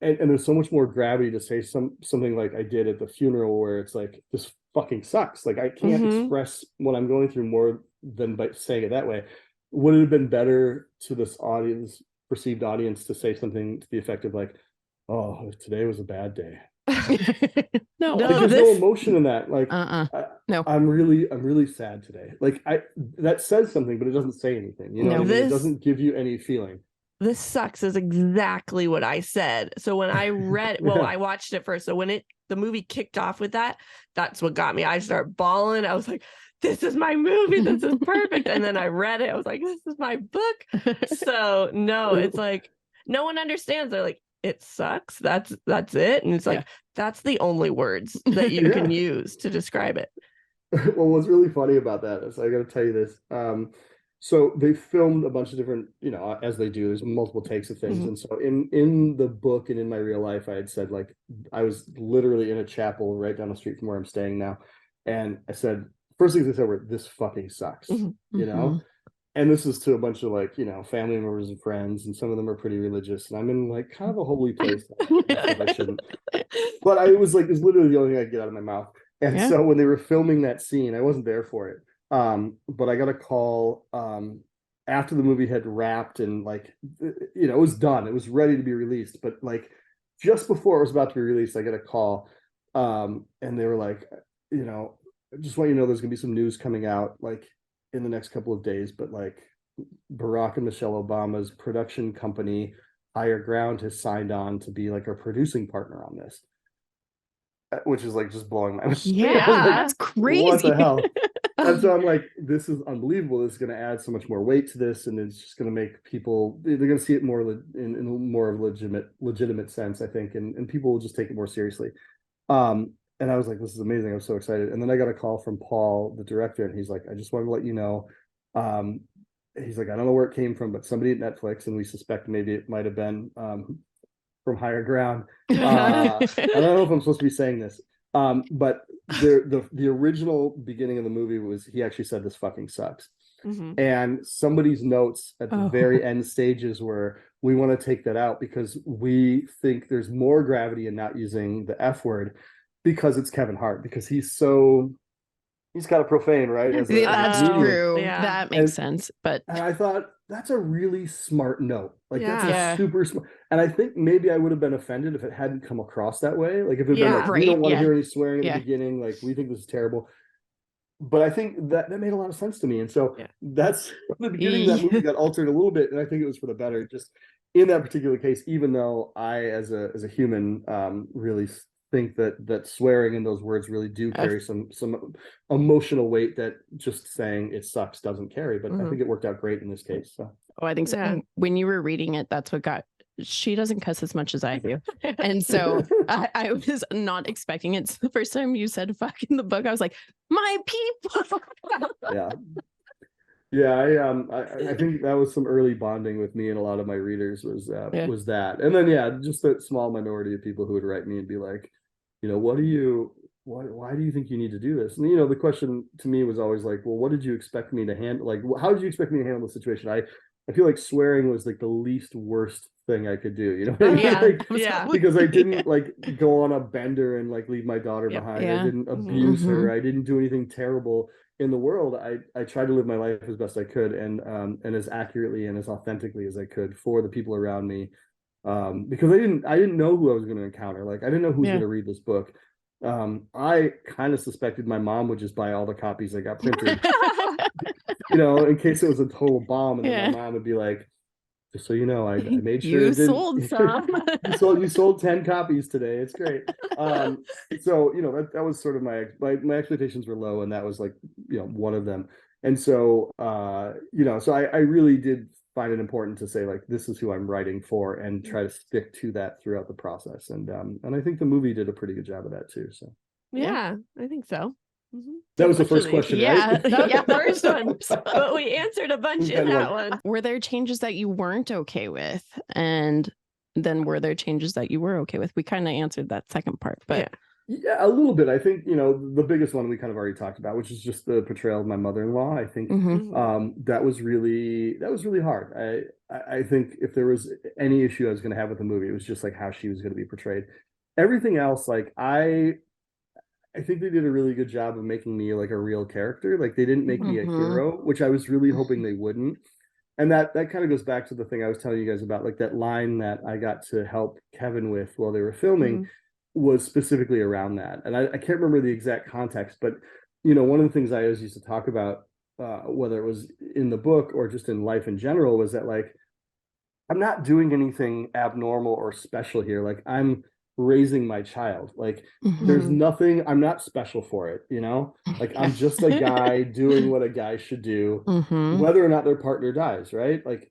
Speaker 3: And there's so much more gravity to say something like I did at the funeral, where it's like, this fucking sucks. Like I can't express what I'm going through more than by saying it that way. Would it have been better to this audience, perceived audience, to say something to the effect of like, oh, today was a bad day?
Speaker 1: No,
Speaker 3: like, there's no emotion in that. Like,
Speaker 1: no,
Speaker 3: I'm really sad today. Like that says something, but it doesn't say anything. You know what I mean? It doesn't give you any feeling.
Speaker 2: This sucks is exactly what I said. So when I read, I watched it first. So when the movie kicked off with that, that's what got me. I started bawling. I was like, this is my movie. This is perfect. And then I read it. I was like, this is my book. So no, it's like, no one understands. They're like, it sucks. That's it. And it's like, that's the only words that you can use to describe it.
Speaker 3: Well, what's really funny about that is, I got to tell you this. So they filmed a bunch of different, you know, as they do, there's multiple takes of things. And so in the book and in my real life, I had said, like, I was literally in a chapel right down the street from where I'm staying now. And I said, first things I said were, this fucking sucks, you know? And this is to a bunch of, like, you know, family members and friends, and some of them are pretty religious. And I'm in, like, kind of a holy place. I shouldn't. But it was literally the only thing I could get out of my mouth. And so when they were filming that scene, I wasn't there for it. But I got a call after the movie had wrapped and, like, you know, it was done. It was ready to be released. But, like, just before it was about to be released, I got a call. And they were like, you know, I just want you to know there's gonna be some news coming out, like, in the next couple of days, but, like, Barack and Michelle Obama's production company, Higher Ground, has signed on to be, like, our producing partner on this. Which is, like, just blowing my mind.
Speaker 1: Yeah,
Speaker 3: like,
Speaker 1: that's crazy.
Speaker 3: What the hell? And so I'm like, this is unbelievable. This is going to add so much more weight to this, and it's just going to make people, they're going to see it more in a more legitimate sense, I think, and people will just take it more seriously. And I was like, this is amazing. I'm so excited. And then I got a call from Paul, the director, and he's like, I just wanted to let you know. He's like, I don't know where it came from, but somebody at Netflix, and we suspect maybe it might have been from Higher Ground. I don't know if I'm supposed to be saying this, but the original beginning of the movie was, he actually said, this fucking sucks. And somebody's notes at the very end stages were, we want to take that out because we think there's more gravity in not using the F word, because it's Kevin Hart, because he's kind of profane, right?
Speaker 1: That's true. Yeah. That makes sense. But
Speaker 3: I thought, that's a really smart note. Like, that's a super smart. And I think maybe I would have been offended if it hadn't come across that way. Like, if it had been like, we don't want to hear any swearing in the beginning. Like, we think this is terrible. But I think that made a lot of sense to me. And so that's the beginning of that movie got altered a little bit. And I think it was for the better, just in that particular case, even though I, as a human, really think that swearing in those words really do carry some emotional weight that just saying it sucks doesn't carry. But I think it worked out great in this case. So.
Speaker 1: Oh, I think so. And when you were reading it, that's what she doesn't cuss as much as I do. And so I was not expecting it. So the first time you said fuck in the book, I was like, my people.
Speaker 3: I think that was some early bonding with me and a lot of my readers was that. And then just that small minority of people who would write me and be like, you know, why do you think you need to do this? And, you know, the question to me was always like, well, what did you expect me to handle? Like, how did you expect me to handle the situation? I feel like swearing was, like, the least worst thing I could do, you know what I mean? Because I didn't like go on a bender and, like, leave my daughter behind. I didn't abuse her. I didn't do anything terrible in the world. I tried to live my life as best I could, and as accurately and as authentically as I could for the people around me. Because I didn't know who I was going to encounter. Like, I didn't know who was going to read this book. I kind of suspected my mom would just buy all the copies that got printed, you know, in case it was a total bomb. And then my mom would be like, just so you know, I made sure
Speaker 1: You
Speaker 3: it didn't.
Speaker 1: sold some.
Speaker 3: You sold 10 copies today. It's great. So that was sort of my expectations were low, and that was like one of them. And so so I really did find it important to say, like, this is who I'm writing for, and try to stick to that throughout the process. And I think the movie did a pretty good job of that too. So
Speaker 2: yeah, I think so.
Speaker 3: that was the first question,
Speaker 1: yeah,
Speaker 3: right?
Speaker 2: That was the first one, but we answered a bunch in that one.
Speaker 1: Were there changes that you weren't okay with, and then were there changes that you were okay with? We kind of answered that second part, but
Speaker 3: yeah, a little bit. I think the biggest one we kind of already talked about, which is just the portrayal of my mother-in-law. I think that was really hard. I think if there was any issue I was going to have with the movie, it was just like how she was going to be portrayed. Everything else, like I think they did a really good job of making me like a real character. Like they didn't make me a hero, which I was really hoping they wouldn't. And that kind of goes back to the thing I was telling you guys about, like that line that I got to help Kevin with while they were filming was specifically around that. And I can't remember the exact context, but one of the things I always used to talk about, whether it was in the book or just in life in general, was that like I'm not doing anything abnormal or special here. Like I'm raising my child. Like there's nothing, I'm not special for it, like I'm just a guy doing what a guy should do, whether or not their partner dies, right? Like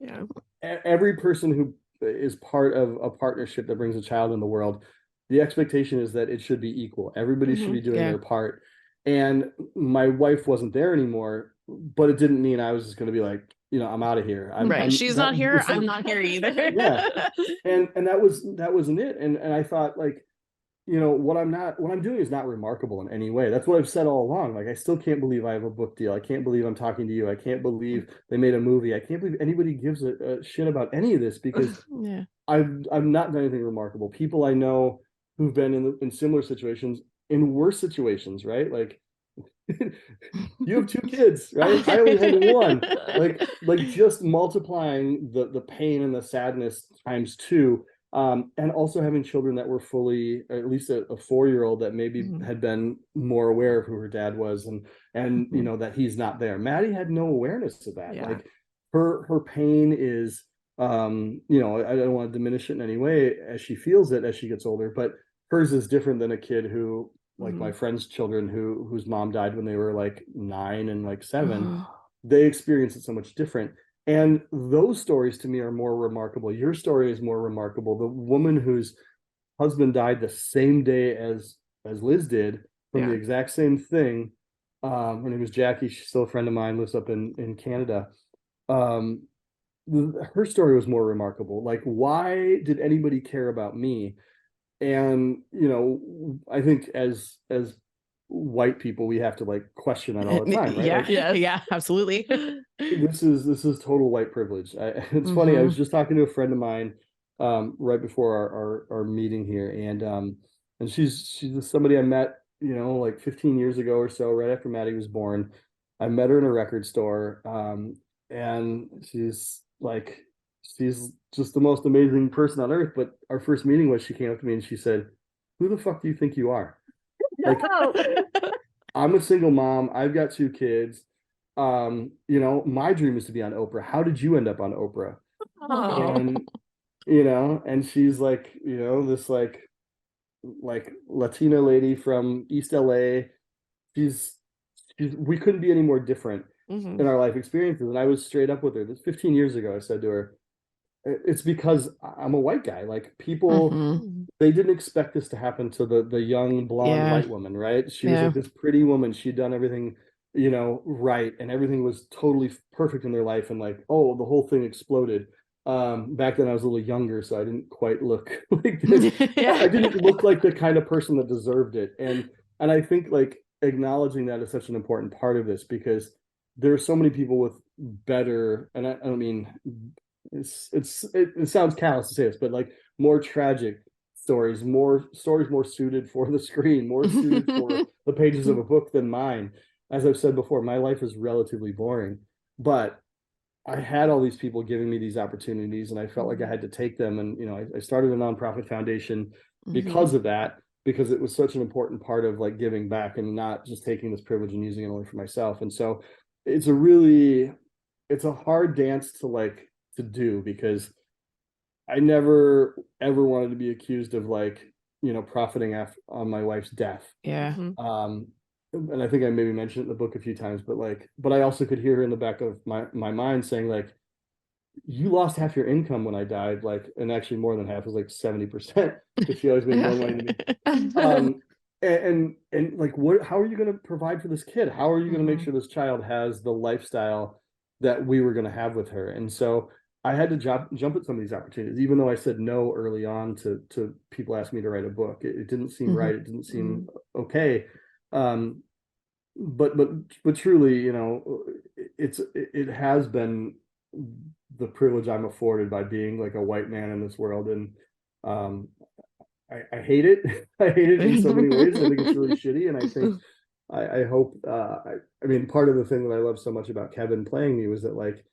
Speaker 3: every person who is part of a partnership that brings a child in the world, the expectation is that it should be equal. Everybody should be doing their part. And my wife wasn't there anymore, but it didn't mean I was just going to be like, I'm out of here.
Speaker 1: She's not here. I'm not here either.
Speaker 3: Yeah. And that wasn't it. And I thought, like, what I'm doing is not remarkable in any way. That's what I've said all along. Like, I still can't believe I have a book deal. I can't believe I'm talking to you. I can't believe they made a movie. I can't believe anybody gives a shit about any of this, because I've not done anything remarkable. People I know who've been in similar situations, in worse situations, right? Like, you have 2 kids, right? I only had 1. Like just multiplying the pain and the sadness times 2. And also having children that were fully, or at least a 4-year-old that maybe had been more aware of who her dad was, and that he's not there. Maddie had no awareness of that. Like her pain is, I don't want to diminish it in any way as she feels it as she gets older, but hers is different than a kid who, like my friend's children whose mom died when they were like 9 and like 7, they experience it so much different. And those stories to me are more remarkable. Your story is more remarkable. The woman whose husband died the same day as Liz did from the exact same thing. Her name is Jackie. She's still a friend of mine, lives up in Canada. Her story was more remarkable. Like, why did anybody care about me? And I think as white people, we have to like question that all the time, right?
Speaker 1: Yeah, absolutely.
Speaker 3: This is total white privilege. It's funny. I was just talking to a friend of mine right before our meeting here, and she's somebody I met like 15 years ago or so, right after Maddie was born. I met her in a record store, and she's just the most amazing person on earth. But our first meeting was, she came up to me and she said, "Who the fuck do you think you are?" Like, I'm a single mom. I've got 2 kids. My dream is to be on Oprah. How did you end up on Oprah? And and she's like, this like Latina lady from East LA. She's we couldn't be any more different in our life experiences. And I was straight up with her. This 15 years ago, I said to her, it's because I'm a white guy. Like, people, they didn't expect this to happen to the young blonde white woman, right? She was like this pretty woman. She'd done everything, right, and everything was totally perfect in their life. And like, oh, the whole thing exploded. Back then I was a little younger, so I didn't quite look like this. I didn't look like the kind of person that deserved it. And I think like acknowledging that is such an important part of this, because there are so many people with better, and I don't mean, it sounds callous to say this, but like more tragic stories more suited for the screen, more suited for the pages of a book than mine. As I've said before, my life is relatively boring, but I had all these people giving me these opportunities, and I felt like I had to take them. And I started a nonprofit foundation because of that, because it was such an important part of like giving back and not just taking this privilege and using it only for myself. And so it's a hard dance to like to do, because I never ever wanted to be accused of like, profiting on my wife's death.
Speaker 1: Yeah.
Speaker 3: And I think I maybe mentioned it in the book a few times, but I also could hear her in the back of my mind saying like, you lost half your income when I died, like, and actually more than half, it was like 70%, because she always made more money than me. And like, how are you going to provide for this kid? How are you going to make sure this child has the lifestyle that we were going to have with her? And so I had to jump at some of these opportunities, even though I said no early on to people asking me to write a book. It didn't seem right. It didn't seem okay. But truly, it has been the privilege I'm afforded by being like a white man in this world. And I hate it. I hate it in so many ways. I think it's really shitty. And I think I hope I mean, part of the thing that I love so much about Kevin playing me was that like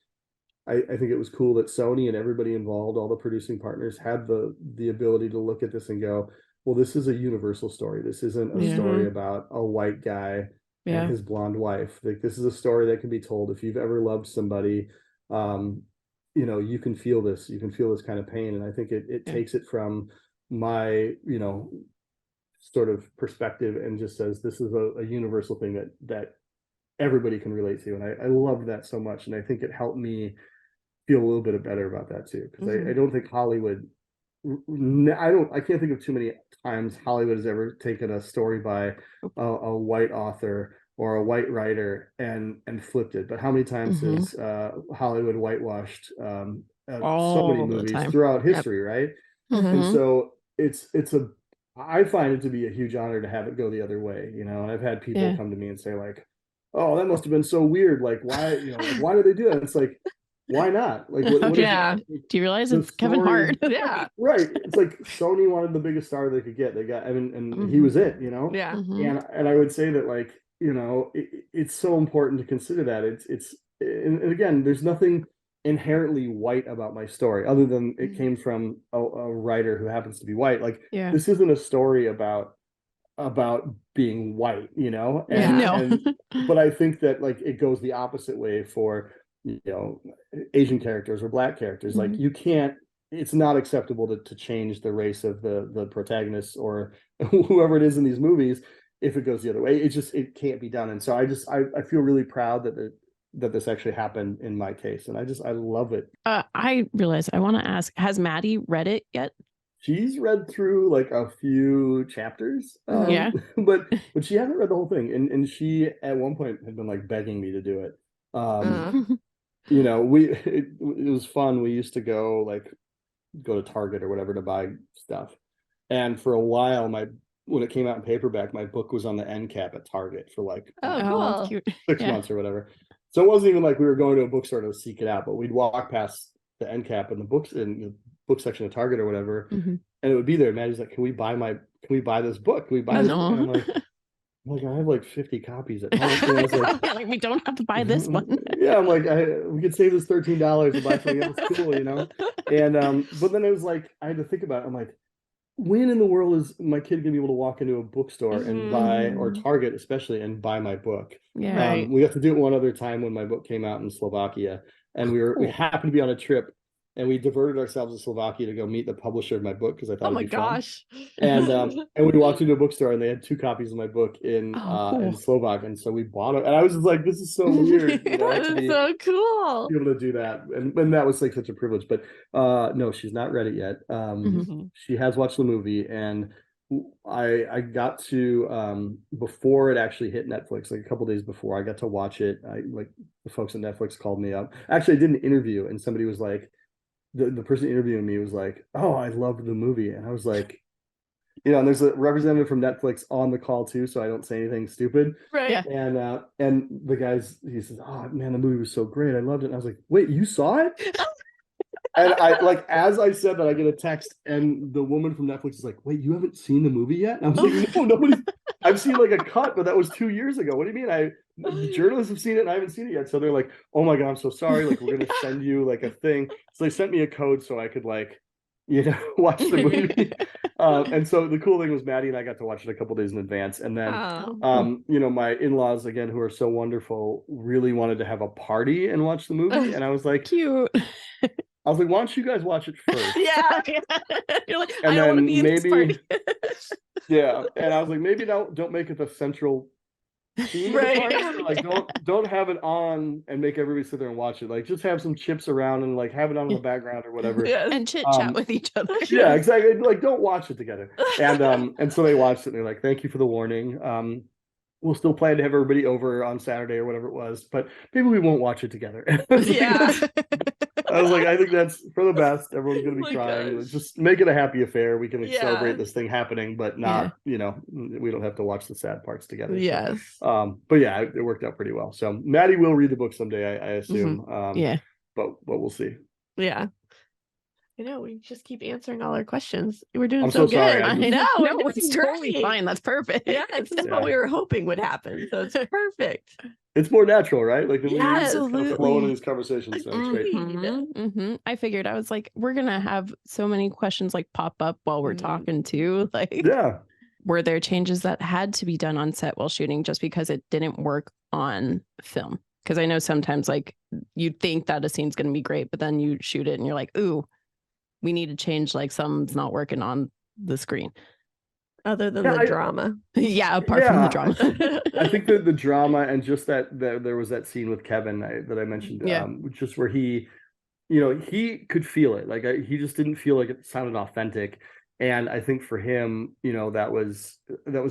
Speaker 3: I think it was cool that Sony and everybody involved, all the producing partners, had the ability to look at this and go, well, this is a universal story. This isn't a story about a white guy and his blonde wife. Like, this is a story that can be told. If you've ever loved somebody, you can feel this. You can feel this kind of pain. And I think it takes it from my, sort of perspective and just says this is a universal thing that everybody can relate to. And I loved that so much. And I think it helped me feel a little bit better about that too. Because I don't think Hollywood, I can't think of too many times Hollywood has ever taken a story by a white author or a white writer and flipped it. But how many times has Hollywood whitewashed so many movies throughout history, right? And so I find it to be a huge honor to have it go the other way, and I've had people come to me and say like, oh, that must have been so weird. Like, why, like, why did they do that? It's like, why not? Like, what
Speaker 1: do you realize it's Kevin Hart?
Speaker 3: Right. It's like Sony wanted the biggest star they could get. They got, and he was it, and I would say that, like, it's so important to consider that and again, there's nothing inherently white about my story other than it came from a writer who happens to be white. Like, this isn't a story about being white, but I think that like it goes the opposite way for Asian characters or Black characters. Like, you can't, it's not acceptable to change the race of the protagonists or whoever it is in these movies if it goes the other way. It can't be done. And so I feel really proud that this actually happened in my case, and I love it.
Speaker 1: I realize I want to ask, has Maddie read it yet?
Speaker 3: She's read through like a few chapters, but she hasn't read the whole thing. And she at one point had been like begging me to do it. It was fun. We used to go to Target or whatever to buy stuff. And for a while, when it came out in paperback, my book was on the end cap at Target for like
Speaker 2: cool.
Speaker 3: 6 months or whatever. So it wasn't even like we were going to a bookstore to seek it out, but we'd walk past the end cap in the books in the book section of Target or whatever, and it would be there. Maddie's like, "Can we buy this book? Can we buy this book?" And I'm like, I have like 50 copies at home. And I was
Speaker 1: like, we don't have to buy this one.
Speaker 3: Yeah, I'm like, we could save this $13 and buy something else cool, And but then it was like, I had to think about it. I'm like, when in the world is my kid gonna be able to walk into a bookstore and buy, or Target especially, and buy my book? We got to do it one other time when my book came out in Slovakia, and we happened to be on a trip, and we diverted ourselves to Slovakia to go meet the publisher of my book because I thought it'd be fun. And we walked into a bookstore and they had 2 copies of my book in Slovak, and so we bought it. And I was just like, this is so weird.
Speaker 2: That's so cool.
Speaker 3: Be able to do that, and that was like such a privilege. But no, she's not read it yet. She has watched the movie, and I got to before it actually hit Netflix, like a couple days before, I got to watch it. Like the folks at Netflix called me up. Actually, I did an interview, and somebody was like, the person interviewing me was like, "Oh, I loved the movie," and I was like, and there's a representative from Netflix on the call too, so I don't say anything stupid.
Speaker 2: Right. Yeah.
Speaker 3: And the he says, "Oh man, the movie was so great. I loved it." And I was like, "Wait, you saw it?" And I, like, as I said that, I get a text, and the woman from Netflix is like, "Wait, you haven't seen the movie yet?" And I was like, "No, nobody. I've seen like a cut, but that was 2 years ago. What do you mean? The journalists have seen it, and I haven't seen it yet." So they're like, "Oh my god, I'm so sorry. Like, we're gonna send you like a thing." So they sent me a code so I could like, watch the movie. And so the cool thing was Maddie and I got to watch it a couple days in advance, and then my in-laws, again, who are so wonderful, really wanted to have a party and watch the movie, and I was like,
Speaker 1: cute.
Speaker 3: I was like, why don't you guys watch it first?
Speaker 2: Yeah.
Speaker 1: You're like,
Speaker 3: And
Speaker 1: I don't want to
Speaker 3: then
Speaker 1: be in this
Speaker 3: maybe-
Speaker 1: party.
Speaker 3: Yeah. And I was like, maybe don't make it the central theme of the
Speaker 2: Right.
Speaker 3: party. Like don't have it on and make everybody sit there and watch it. Like just have some chips around and like have it on in the background or whatever.
Speaker 2: Yes.
Speaker 1: And chit chat with each other.
Speaker 3: Yeah, exactly. Like don't watch it together. And so they watched it and they're like, thank you for the warning. We'll still plan to have everybody over on Saturday or whatever it was, but maybe we won't watch it together.
Speaker 2: Yeah.
Speaker 3: I was like, I think that's for the best. Everyone's going to be
Speaker 2: my
Speaker 3: crying.
Speaker 2: gosh.
Speaker 3: Just make it a happy affair. We can
Speaker 2: Yeah.
Speaker 3: celebrate this thing happening, but not, we don't have to watch the sad parts together.
Speaker 2: Yes.
Speaker 3: So, but yeah, it worked out pretty well. So Maddie will read the book someday, I assume.
Speaker 1: Yeah.
Speaker 3: But we'll see.
Speaker 2: Yeah. I know, we just keep answering all our questions. We're doing
Speaker 3: I'm
Speaker 2: so
Speaker 3: so sorry.
Speaker 2: good.
Speaker 3: I
Speaker 2: I
Speaker 3: just-
Speaker 2: know.
Speaker 1: No,
Speaker 2: we're
Speaker 1: it's
Speaker 2: doing
Speaker 1: totally
Speaker 2: great.
Speaker 1: fine. That's perfect.
Speaker 2: Yeah, this is what we were hoping would happen. So it's perfect.
Speaker 3: It's more natural, right? Like we
Speaker 2: Yes,
Speaker 3: just kind of
Speaker 1: absolutely.
Speaker 3: flow into these conversations. So it's great.
Speaker 1: I figured, I was like, we're gonna have so many questions like pop up while we're talking too. Like,
Speaker 3: Yeah.
Speaker 1: were there changes that had to be done on set while shooting just because it didn't work on film? Because I know sometimes like you think that a scene's gonna be great, but then you shoot it and you're like, ooh, we need to change, like something's not working on the screen.
Speaker 2: Other than the drama.
Speaker 1: Yeah, apart from the drama.
Speaker 3: I think that the drama and just that there was that scene with Kevin that I mentioned,
Speaker 1: Yeah.
Speaker 3: just where he could feel it. Like he just didn't feel like it sounded authentic. And I think for him, that was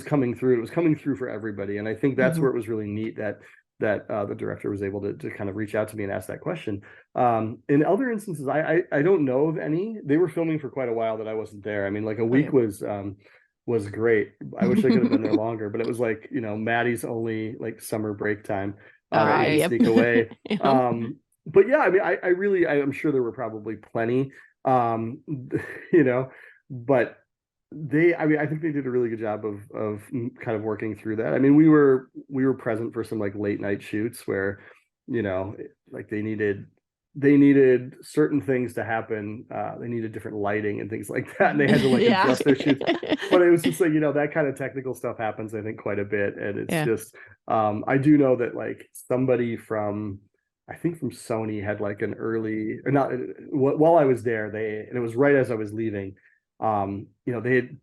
Speaker 3: coming through. It was coming through for everybody. And I think that's where it was really neat that the director was able to kind of reach out to me and ask that question. In other instances, I don't know of any. They were filming for quite a while that I wasn't there. I mean, like a week was great. I wish I could have been there longer, but it was like, Maddie's only like summer break time. That we could sneak away. But yeah, I mean, I'm sure there were probably plenty, but I think they did a really good job of kind of working through that. I mean, we were present for some like late night shoots where, like they needed certain things to happen. They needed different lighting and things like that, and they had to like adjust their shoots. But it was just like, that kind of technical stuff happens, I think, quite a bit. And it's just, I do know that like somebody from Sony had like an early, or not, while I was there, and it was right as I was leaving. Paul had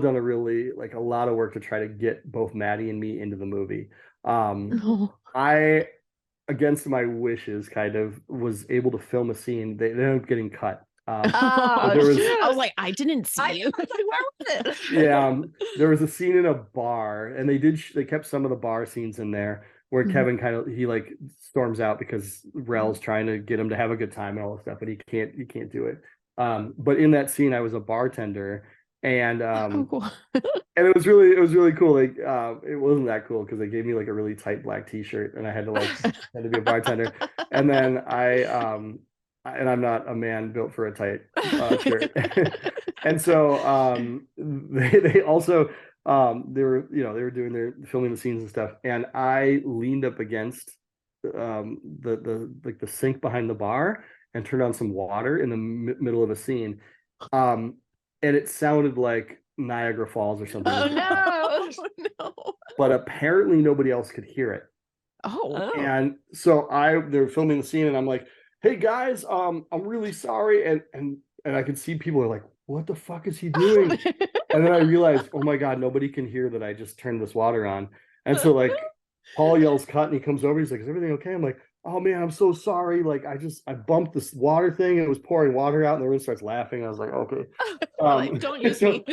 Speaker 3: done a really like a lot of work to try to get both Maddie and me into the movie. I, against my wishes, kind of was able to film a scene. They ended up getting cut.
Speaker 1: I was like, I didn't see you.
Speaker 2: I was like, where was it?
Speaker 3: Yeah, there was a scene in a bar, and they kept some of the bar scenes in there where Kevin he like storms out because Rel's trying to get him to have a good time and all this stuff, but he can't do it. But in that scene, I was a bartender, and
Speaker 1: cool.
Speaker 3: and it was really cool. Like it wasn't that cool because they gave me like a really tight black t-shirt, and I had to be a bartender. And then and I'm not a man built for a tight shirt. And so they also they were doing their filming the scenes and stuff, and I leaned up against the sink behind the bar and turned on some water in the middle of a scene, and it sounded like Niagara Falls or something.
Speaker 2: Oh no!
Speaker 3: But apparently nobody else could hear it.
Speaker 2: Oh.
Speaker 3: And so they were filming the scene, and I'm like, "Hey guys, I'm really sorry," and I could see people are like, "What the fuck is he doing?" And then I realized, oh my God, nobody can hear that I just turned this water on. And so like Paul yells cut, and he comes over, he's like, "Is everything okay?" I'm like, "Oh man, I'm so sorry. Like I bumped this water thing, and it was pouring water out," and everyone starts laughing. I was like, "Okay."
Speaker 2: Like, don't use me.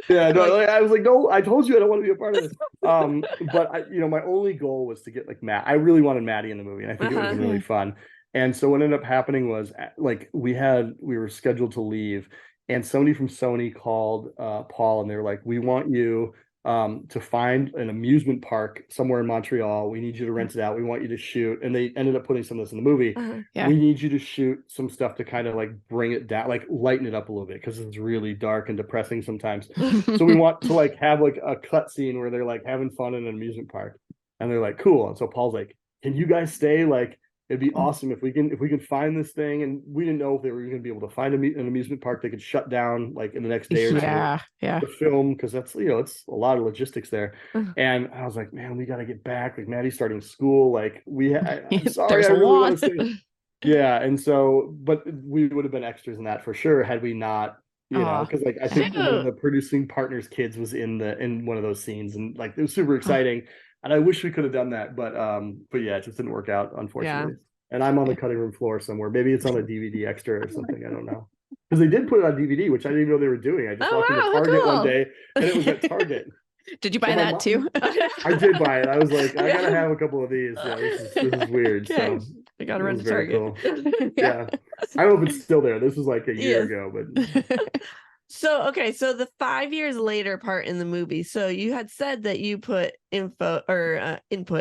Speaker 3: Yeah, no, I was like, "No, I told you I don't want to be a part of this." But my only goal was to get like Matt. I really wanted Maddie in the movie, and I think it would have been really fun. And so what ended up happening was like we were scheduled to leave, and somebody from Sony called Paul, and they were like, "We want you to find an amusement park somewhere in Montreal. We need you to rent it out. We want you to shoot." And they ended up putting some of this in the movie. We need you to shoot some stuff to kind of like bring it down, like lighten it up a little bit, because it's really dark and depressing sometimes. So we want to like have like a cut scene where they're like having fun in an amusement park, and they're like, "Cool." And so Paul's like, "Can you guys stay? Like, it'd be awesome if we can find this thing." And we didn't know if they were going to be able to find an amusement park they could shut down like in the next day or two to film, because that's it's a lot of logistics there. And I was like, "Man, we got to get back. Like Maddie's starting school. Like I'm sorry, I really want to stay." Yeah, and so, but we would have been extras in that for sure had we not, because like I think one of the producing partners' kids was in one of those scenes, and like it was super exciting, and I wish we could have done that, but yeah, it just didn't work out, unfortunately. And I'm on the cutting room floor somewhere. Maybe it's on a DVD extra or something. I don't know. Because they did put it on DVD, which I didn't even know they were doing. I just walked into Target one day, and it was at Target.
Speaker 1: Did you buy that too?
Speaker 3: I did buy it. I was like, I gotta have a couple of these. Yeah, this is weird.
Speaker 2: Okay.
Speaker 3: So
Speaker 2: I gotta run to Target.
Speaker 3: Cool. Yeah. I don't know if it's still there. This was like a year ago, but
Speaker 2: so the 5 years later part in the movie. So you had said that you put input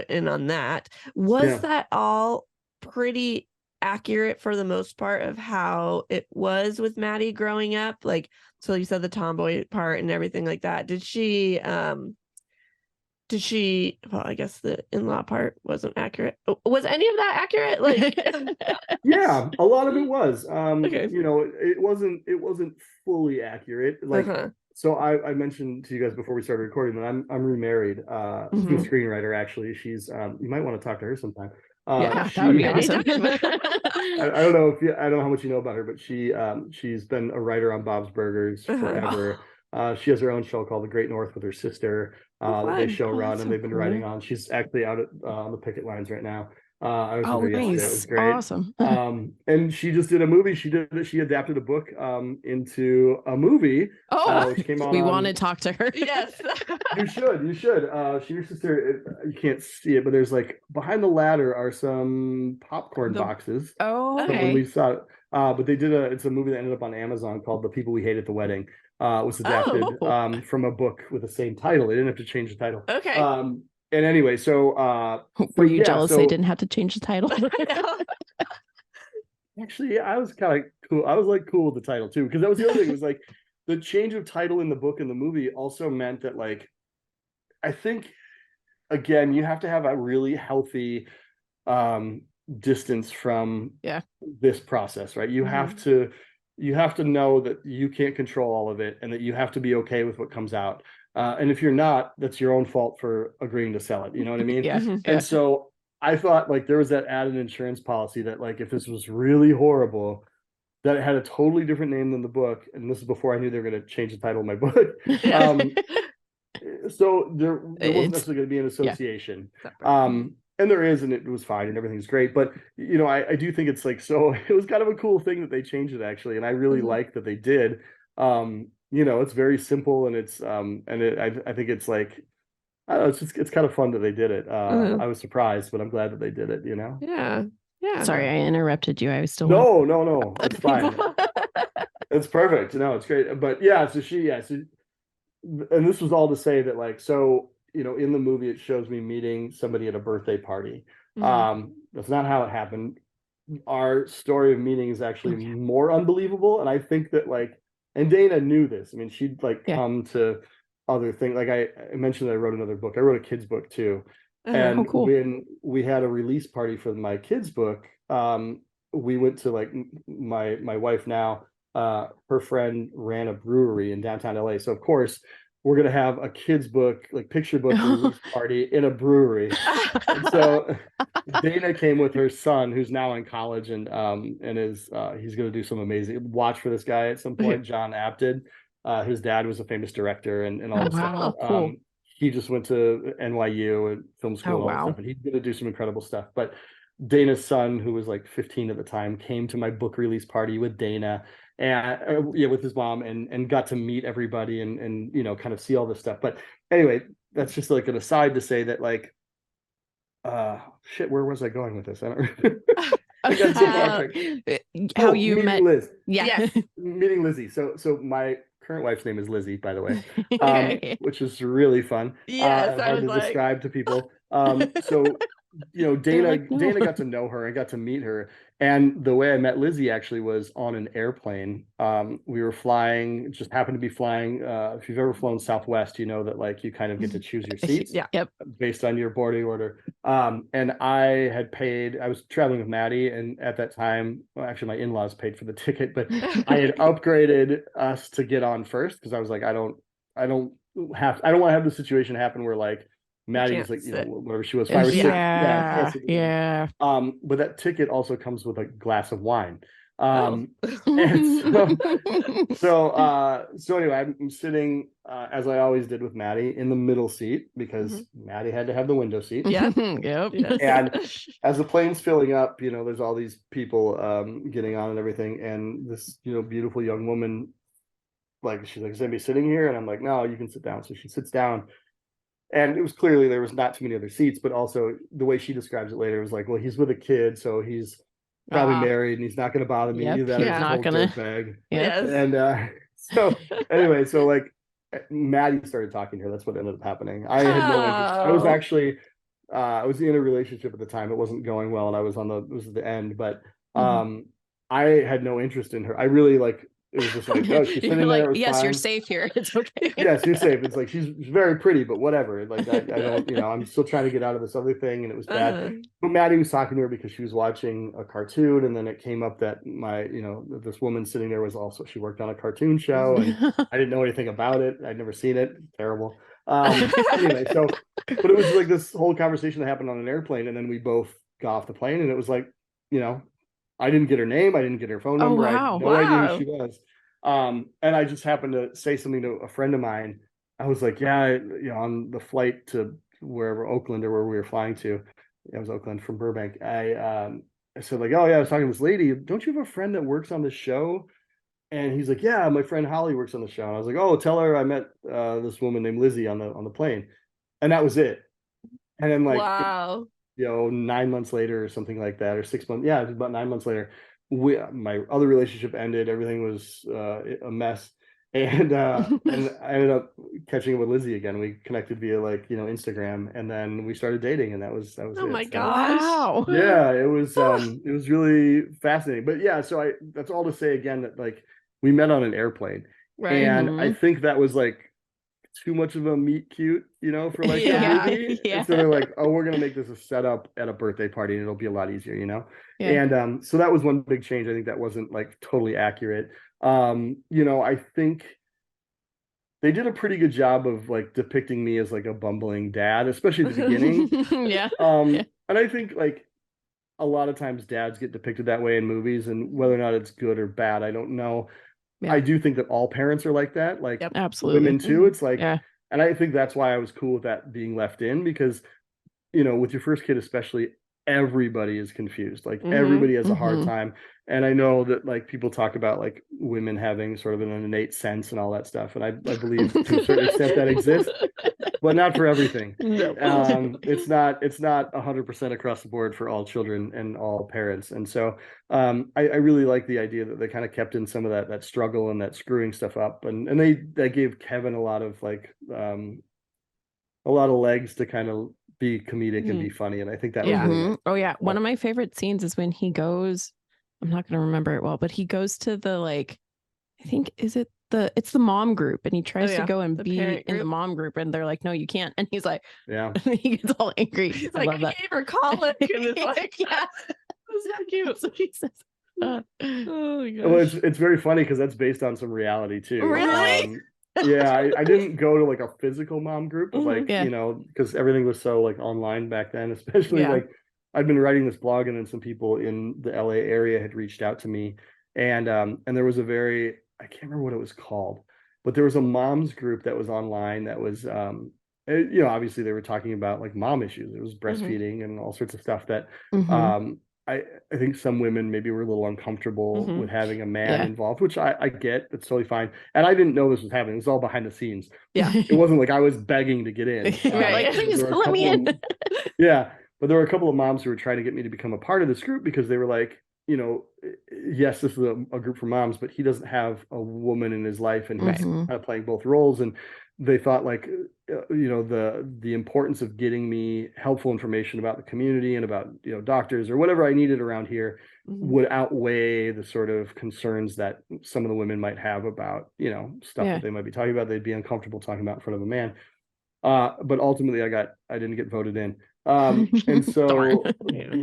Speaker 2: in on that. Was that all pretty accurate for the most part of how it was with Maddie growing up? Like, so you said the tomboy part and everything like that. Did she well, I guess the in-law part wasn't accurate. Was any of that accurate? Like
Speaker 3: yeah, a lot of it was. It wasn't fully accurate. Like so I mentioned to you guys before we started recording that I'm remarried to a screenwriter, actually. She's you might want to talk to her sometime.
Speaker 1: That would be awesome.
Speaker 3: I don't know how much you know about her, but she's been a writer on Bob's Burgers forever. She has her own show called The Great North with her sister that they show run, and they've been writing on. She's actually out on the picket lines right now. I was with her yesterday. It was great.
Speaker 1: Awesome.
Speaker 3: And she just did a movie. She adapted a book into a movie. Which came
Speaker 1: we want to talk to her.
Speaker 2: Yes.
Speaker 3: You should. She your sister, you can't see it, but there's like behind the ladder are some popcorn boxes.
Speaker 1: Oh, okay.
Speaker 3: When we saw it. But they did it's a movie that ended up on Amazon called The People We Hate at the Wedding. Was adapted from a book with the same title. They didn't have to change the title.
Speaker 2: Okay.
Speaker 3: And anyway, so
Speaker 1: were you jealous they didn't have to change the title?
Speaker 3: Actually, I was kind of cool. I was like cool with the title too, because that was the other thing. It was like the change of title in the book and the movie also meant that, like, I think again, you have to have a really healthy distance from this process, right? You have to know that you can't control all of it, and that you have to be okay with what comes out. And if you're not, that's your own fault for agreeing to sell it. You know what I mean? And so I thought, like, there was that added insurance policy that, like, if this was really horrible, that it had a totally different name than the book. And this is before I knew they were going to change the title of my book. So there wasn't necessarily going to be an association. And there is, and it was fine, and everything's great. But, I do think it's like, so it was kind of a cool thing that they changed it, actually. And I really like that they did. It's very simple, and it's I think it's like, I don't know, it's kind of fun that they did it. I was surprised, but I'm glad that they did it,
Speaker 2: Yeah.
Speaker 1: Sorry, I interrupted you. I was still
Speaker 3: No, it's fine. It's perfect. No, it's great. But and this was all to say that, like, so, in the movie it shows me meeting somebody at a birthday party. That's not how it happened. Our story of meeting is actually more unbelievable, and I think that, like, and Dana knew this. I mean, she'd like come to other things. Like I mentioned that I wrote another book. I wrote a kid's book too. And when we had a release party for my kids' book, we went to, like, my wife now, her friend ran a brewery in downtown LA. So of course we're gonna have a kids' book, like picture book release party in a brewery. And so Dana came with her son, who's now in college, and is he's gonna do some amazing. Watch for this guy at some point, John Apted. His dad was a famous director and all this stuff.
Speaker 1: Cool.
Speaker 3: He just went to NYU and film school and all that stuff, and he's gonna do some incredible stuff. But Dana's son, who was like 15 at the time, came to my book release party with Dana and with his mom, and got to meet everybody and kind of see all this stuff. But anyway, that's just like an aside to say that, like, where was I going with this? I don't
Speaker 1: how you met
Speaker 3: Liz.
Speaker 1: Yes.
Speaker 3: Meeting Lizzie. So my current wife's name is Lizzie, by the way, which is really fun.
Speaker 2: Yes,
Speaker 3: hard to describe to people. So Dana got to know her and got to meet her. And the way I met Lizzie actually was on an airplane. We were flying, just happened to be flying. If you've ever flown Southwest, you know that, like, you kind of get to choose your seats based on your boarding order. And I was traveling with Maddie, and at that time, well, actually my in-laws paid for the ticket, but I had upgraded us to get on first, because I was like, I don't want to have the situation happen where, like, Maddie's like,
Speaker 2: sit.
Speaker 3: whatever she was, 5 or 6.
Speaker 1: Yeah. Yeah.
Speaker 3: But that ticket also comes with a glass of wine.
Speaker 2: Oh.
Speaker 3: And so anyway, I'm sitting as I always did with Maddie in the middle seat because Maddie had to have the window seat.
Speaker 2: Yep.
Speaker 1: Yep.
Speaker 2: Yes.
Speaker 3: And as the plane's filling up, there's all these people getting on and everything, and this beautiful young woman, like, she's like, is anybody sitting here? And I'm like, no, you can sit down. So she sits down. And it was clearly there was not too many other seats, but also the way she describes it later was like, well, he's with a kid, so he's probably married and he's not going to bother me.
Speaker 1: Yep,
Speaker 3: Either that
Speaker 1: he's
Speaker 3: or
Speaker 1: not
Speaker 3: he's
Speaker 1: gonna-
Speaker 3: bag.
Speaker 2: Yes.
Speaker 3: And so anyway, so like Maddie started talking to her. That's what ended up happening. I had no interest. I was actually I was in a relationship at the time. It wasn't going well, and I was it was the end, but I had no interest in her. I really it was just like, oh, she's sitting
Speaker 1: You're like,
Speaker 3: there. It was
Speaker 1: yes,
Speaker 3: fine.
Speaker 1: you're safe here. It's okay.
Speaker 3: Yes, you're safe. It's like she's very pretty, but whatever. Like I don't, I'm still trying to get out of this other thing, and it was bad. But Maddie was talking to her because she was watching a cartoon, and then it came up that this woman sitting there was also, she worked on a cartoon show, and I didn't know anything about it. I'd never seen it. Terrible. Anyway, but it was like this whole conversation that happened on an airplane, and then we both got off the plane, and it was like, I didn't get her name, I didn't get her phone number. I had no idea who she was. And I just happened to say something to a friend of mine. I was like, yeah, on the flight to wherever, Oakland, or where we were flying to, it was Oakland from Burbank. I said like, oh yeah, I was talking to this lady. Don't you have a friend that works on this show? And he's like, yeah, my friend Holly works on the show. And I was like, oh, tell her I met this woman named Lizzie on the plane. And that was it. And then
Speaker 2: wow.
Speaker 3: 9 months later or something like that, or 6 months. Yeah, it was about 9 months later. My other relationship ended. Everything was a mess, and I ended up catching up with Lizzie again. We connected via Instagram, and then we started dating, and that was
Speaker 2: Oh
Speaker 3: it.
Speaker 2: my
Speaker 3: So,
Speaker 2: gosh!
Speaker 1: Wow.
Speaker 3: yeah, it was really fascinating. But yeah, so that's all to say again that we met on an airplane,
Speaker 2: Right.
Speaker 3: and I think that was too much of a meet cute, for a movie.
Speaker 1: Yeah.
Speaker 3: And so they're like, oh, we're gonna make this a setup at a birthday party, and it'll be a lot easier,
Speaker 1: Yeah.
Speaker 3: And so that was one big change. I think that wasn't totally accurate. I think they did a pretty good job of depicting me as a bumbling dad, especially at the beginning.
Speaker 1: Yeah.
Speaker 3: And I think a lot of times dads get depicted that way in movies, and whether or not it's good or bad, I don't know.
Speaker 1: Yeah.
Speaker 3: I do think that all parents are like that.
Speaker 2: Yep.
Speaker 1: Absolutely.
Speaker 3: Women too. It's
Speaker 1: yeah.
Speaker 3: And I think that's why I was cool with that being left in, because with your first kid especially, everybody is confused. Everybody has a hard time. And I know that people talk about women having sort of an innate sense and all that stuff, and I believe to a certain extent that exists, but not for everything.
Speaker 2: No.
Speaker 3: It's not 100% across the board for all children and all parents. And so I really like the idea that they kind of kept in some of that struggle and that screwing stuff up, and they gave Kevin a lot of legs to kind of be comedic and be funny, and I think that was really nice.
Speaker 1: Oh yeah, one of my favorite scenes is when he goes, I'm not going to remember it well, but he goes to the I think it's the mom group, and he tries to go and be in the mom group, and they're like, no, you can't, and he's like,
Speaker 3: yeah,
Speaker 1: he gets all angry.
Speaker 2: He's
Speaker 1: I
Speaker 2: like,
Speaker 1: love that.
Speaker 2: I gave her colic, and it's
Speaker 1: yeah,
Speaker 2: it's so cute.
Speaker 1: so he says,
Speaker 2: oh my gosh.
Speaker 3: well, it's very funny because that's based on some reality too.
Speaker 2: Really?
Speaker 3: Yeah, I didn't go to a physical mom group, but
Speaker 1: Yeah.
Speaker 3: because everything was so online back then, especially I'd been writing this blog, and then some people in the LA area had reached out to me, and there was I can't remember what it was called, but there was a moms group that was online that was obviously they were talking about mom issues. It was breastfeeding and all sorts of stuff that I think some women maybe were a little uncomfortable with having a man involved, which I get. It's totally fine. And I didn't know this was happening. It was all behind the scenes.
Speaker 2: Yeah.
Speaker 3: It wasn't like I was begging to get in.
Speaker 1: Please let me in.
Speaker 3: Yeah. But there were a couple of moms who were trying to get me to become a part of this group because they were like, yes, this is a group for moms, but he doesn't have a woman in his life, and he's kind of playing both roles. And they thought the importance of getting me helpful information about the community and about doctors or whatever I needed around here would outweigh the sort of concerns that some of the women might have about stuff that they might be talking about, they'd be uncomfortable talking about in front of a man. But ultimately I didn't get voted in. And so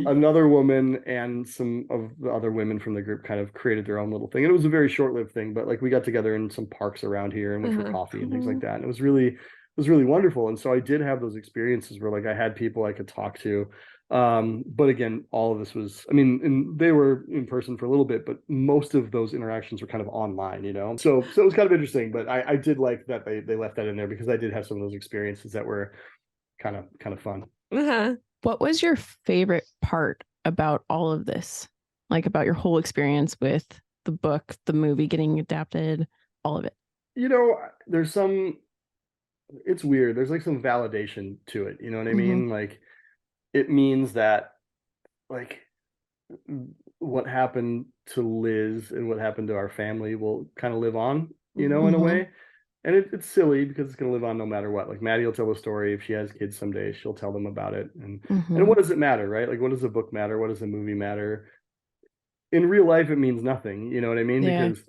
Speaker 3: another woman and some of the other women from the group kind of created their own little thing, and it was a very short-lived thing, but we got together in some parks around here and went for coffee and things like that, and it was really was really wonderful. And so I did have those experiences where like I had people I could talk to. But again, all of this was, I mean, and they were in person for a little bit, but most of those interactions were kind of online, you know? So it was kind of interesting, but I did like that they left that in there because I did have some of those experiences that were kind of fun.
Speaker 2: Uh-huh.
Speaker 1: What was your favorite part about all of this? Like about your whole experience with the book, the movie getting adapted, all of it?
Speaker 3: You know, there's some, it's weird. There's like some validation to it. You know what I mean? Like it means that like what happened to Liz and what happened to our family will kind of live on, you know, in a way. And it's silly because it's going to live on no matter what. Like Maddie will tell a story. If she has kids someday, she'll tell them about it. And what does it matter, right? Like, what does a book matter? What does a movie matter? In real life, it means nothing. You know what I mean?
Speaker 1: Yeah.
Speaker 3: Because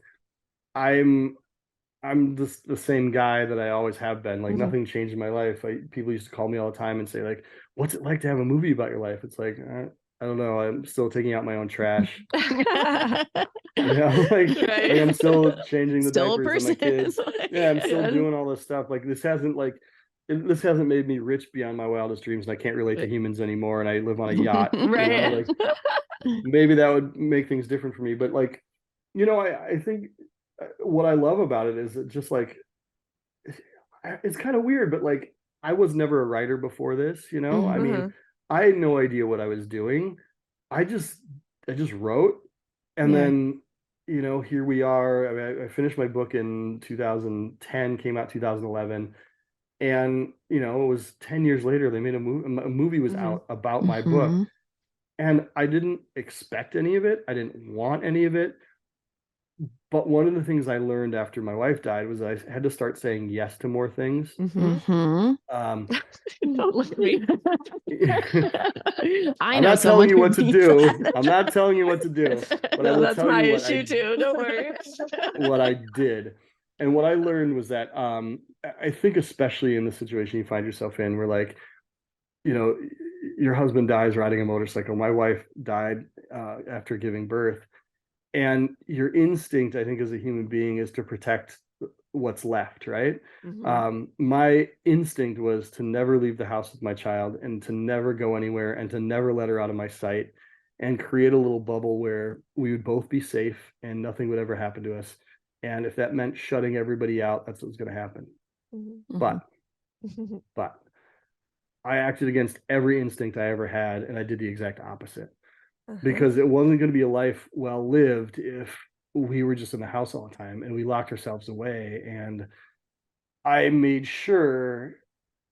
Speaker 3: I'm the same guy that I always have been. Like nothing changed in my life. People used to call me all the time and say like, "What's it like to have a movie about your life?" It's like I don't know. I'm still taking out my own trash. You know, like I'm still changing the
Speaker 1: Still a
Speaker 3: diapers of my
Speaker 1: person.
Speaker 3: kids. Yeah, I'm still doing all this stuff. Like this hasn't made me rich beyond my wildest dreams, and I can't relate to humans anymore. And I live on a yacht.
Speaker 2: Right.
Speaker 3: You know, like maybe that would make things different for me. But like, you know, I think what I love about it is just like it's kind of weird, but like I was never a writer before this. You know, I mean, I had no idea what I was doing. I just wrote, and then you know, here we are. I mean, I finished my book in 2010, came out 2011, and you know, it was 10 years later they made a movie. A movie was out about my book, and I didn't expect any of it. I didn't want any of it. But one of the things I learned after my wife died was I had to start saying yes to more things.
Speaker 2: Don't look at me.
Speaker 3: I'm not telling you what to do. I'm not telling you what to do. But I will
Speaker 2: that's
Speaker 3: tell
Speaker 2: my
Speaker 3: you
Speaker 2: issue too. Don't worry.
Speaker 3: what I did. And what I learned was that I think especially in the situation you find yourself in, where like, you know, your husband dies riding a motorcycle. My wife died after giving birth. And your instinct, I think, as a human being is to protect what's left, right? My instinct was to never leave the house with my child and to never go anywhere and to never let her out of my sight and create a little bubble where we would both be safe and nothing would ever happen to us. And if that meant shutting everybody out, that's what's going to happen. But I acted against every instinct I ever had, and I did the exact opposite. Because it wasn't going to be a life well lived if we were just in the house all the time and we locked ourselves away. And I made sure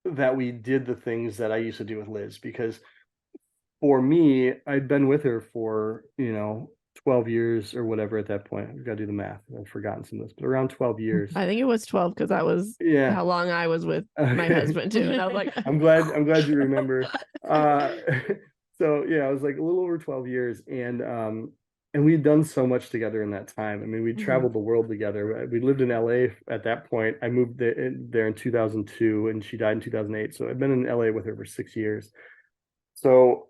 Speaker 3: that we did the things that I used to do with Liz, because for me, I'd been with her for, you know, 12 years or whatever at that point. I've got to do the math. I've forgotten some of this, but around 12 years.
Speaker 2: I think it was 12 because that was how long I was with my husband too. And I was like,
Speaker 3: I'm glad you remember. So yeah, it was like a little over 12 years, and we'd done so much together in that time. I mean, we traveled the world together. We lived in LA at that point. I moved there in 2002, and she died in 2008. So I've been in LA with her for 6 years. So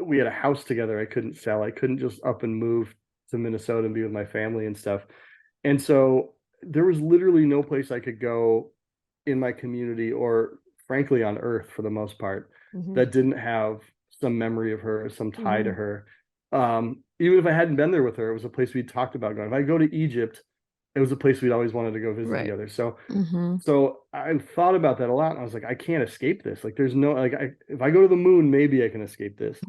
Speaker 3: we had a house together I couldn't sell. I couldn't just up and move to Minnesota and be with my family and stuff. And so there was literally no place I could go in my community, or frankly on earth for the most part, that didn't have some memory of her, some tie to her. Even if I hadn't been there with her, it was a place we'd talked about going. If I go to Egypt, it was a place we'd always wanted to go visit together. So so I thought about that a lot, and I was like, I can't escape this. Like there's no, like if I go to the moon, maybe I can escape this.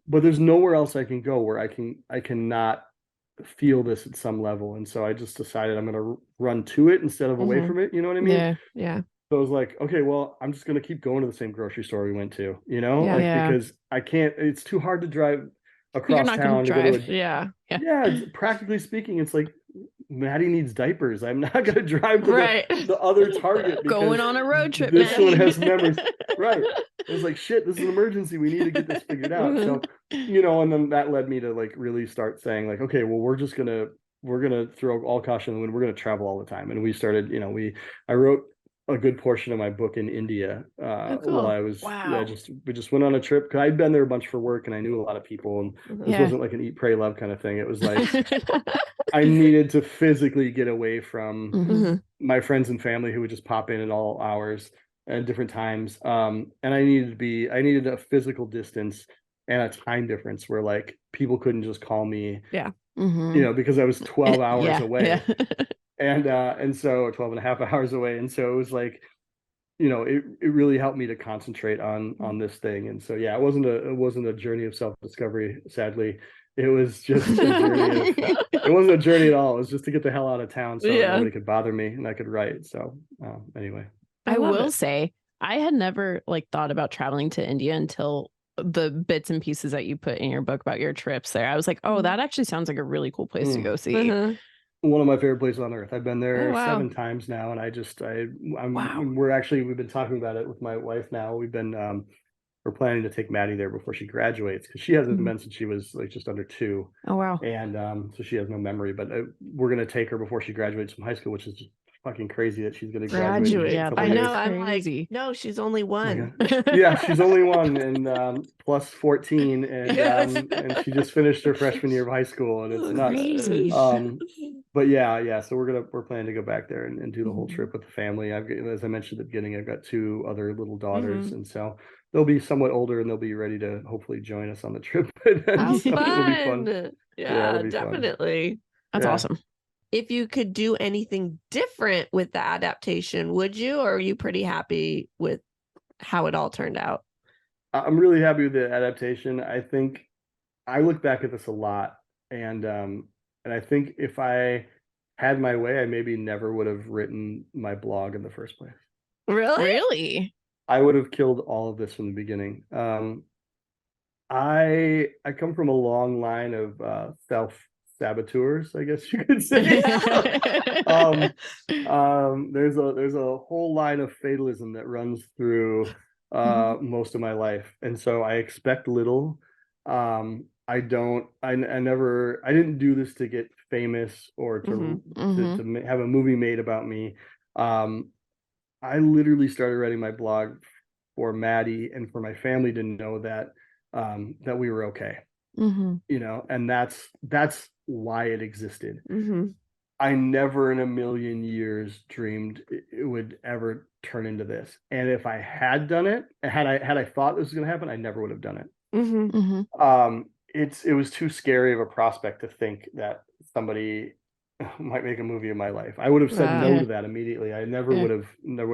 Speaker 3: But there's nowhere else I can go where I cannot feel this at some level. And so I just decided I'm going to run to it instead of away from it. You know what I mean?
Speaker 2: Yeah.
Speaker 3: So I was like, okay, well, I'm just going to keep going to the same grocery store we went to, you know, because I can't, it's too hard to drive across town to go to
Speaker 2: yeah.
Speaker 3: Practically speaking, it's like Maddie needs diapers. I'm not going to drive to the other Target because
Speaker 1: going on a road trip.
Speaker 3: This one has memories. Right. It was like, shit, this is an emergency. We need to get this figured out. So, you know, and then that led me to like really start saying like, okay, well, we're going to throw all caution in the wind. We're going to travel all the time. And we started, you know, I wrote a good portion of my book in India
Speaker 2: cool.
Speaker 3: while I was
Speaker 1: Wow.
Speaker 3: we just went on a trip because I'd been there a bunch for work and I knew a lot of people, and this
Speaker 1: Yeah.
Speaker 3: wasn't like an eat, pray, love kind of thing. It was like I needed to physically get away from
Speaker 1: Mhm.
Speaker 3: my friends and family who would just pop in at all hours at different times. And I needed a physical distance and a time difference where like people couldn't just call me,
Speaker 1: Mhm.
Speaker 3: because I was 12 hours
Speaker 1: Yeah.
Speaker 3: away.
Speaker 1: Yeah.
Speaker 3: And so 12 and a half hours away. And so it was like, it really helped me to concentrate on this thing. And so, yeah, it wasn't a journey of self-discovery, sadly. It was just a journey it wasn't a journey at all. It was just to get the hell out of town so that nobody could bother me and I could write. So anyway.
Speaker 1: I will say I had never like thought about traveling to India until the bits and pieces that you put in your book about your trips there. I was like, oh, that actually sounds like a really cool place to go see.
Speaker 3: One of my favorite places on earth. I've been there
Speaker 2: wow.
Speaker 3: 7 times now, and we've been talking about it with my wife now. We're planning to take Maddie there before she graduates because she hasn't been since she was like just under 2.
Speaker 1: Oh wow.
Speaker 3: And so she has no memory, but we're gonna take her before she graduates from high school, which is just fucking crazy that she's gonna graduate.
Speaker 1: Yeah,
Speaker 2: I know.
Speaker 1: that's
Speaker 2: I'm like,
Speaker 1: crazy.
Speaker 2: no, she's only 1.
Speaker 3: Yeah, she's only 1 and plus 14, and she just finished her freshman year of high school, and it's nuts.
Speaker 1: Crazy.
Speaker 3: But yeah, so we're planning to go back there and do the whole trip with the family. As I mentioned at the beginning, I've got 2 other little daughters, and so they'll be somewhat older and they'll be ready to hopefully join us on the trip.
Speaker 2: How
Speaker 3: So
Speaker 2: fun.
Speaker 3: it'll be fun.
Speaker 2: Yeah,
Speaker 3: it'll be
Speaker 2: definitely.
Speaker 3: Fun.
Speaker 1: That's awesome.
Speaker 2: If you could do anything different with the adaptation, would you, or are you pretty happy with how it all turned out?
Speaker 3: I'm really happy with the adaptation. I think I look back at this a lot, and I think if I had my way, I maybe never would have written my blog in the first place.
Speaker 1: Really?
Speaker 3: I would have killed all of this from the beginning. I come from a long line of self-saboteurs, I guess you could say. There's a whole line of fatalism that runs through most of my life, and so I expect little. I didn't do this to get famous or to have a movie made about me. I literally started writing my blog for Maddie and for my family to know that that we were okay, and that's why it existed. I never in a million years dreamed it would ever turn into this. And if I had done it, had I thought this was going to happen, I never would have done it. It was too scary of a prospect to think that somebody might make a movie of my life. I would have said no to that immediately. I never would have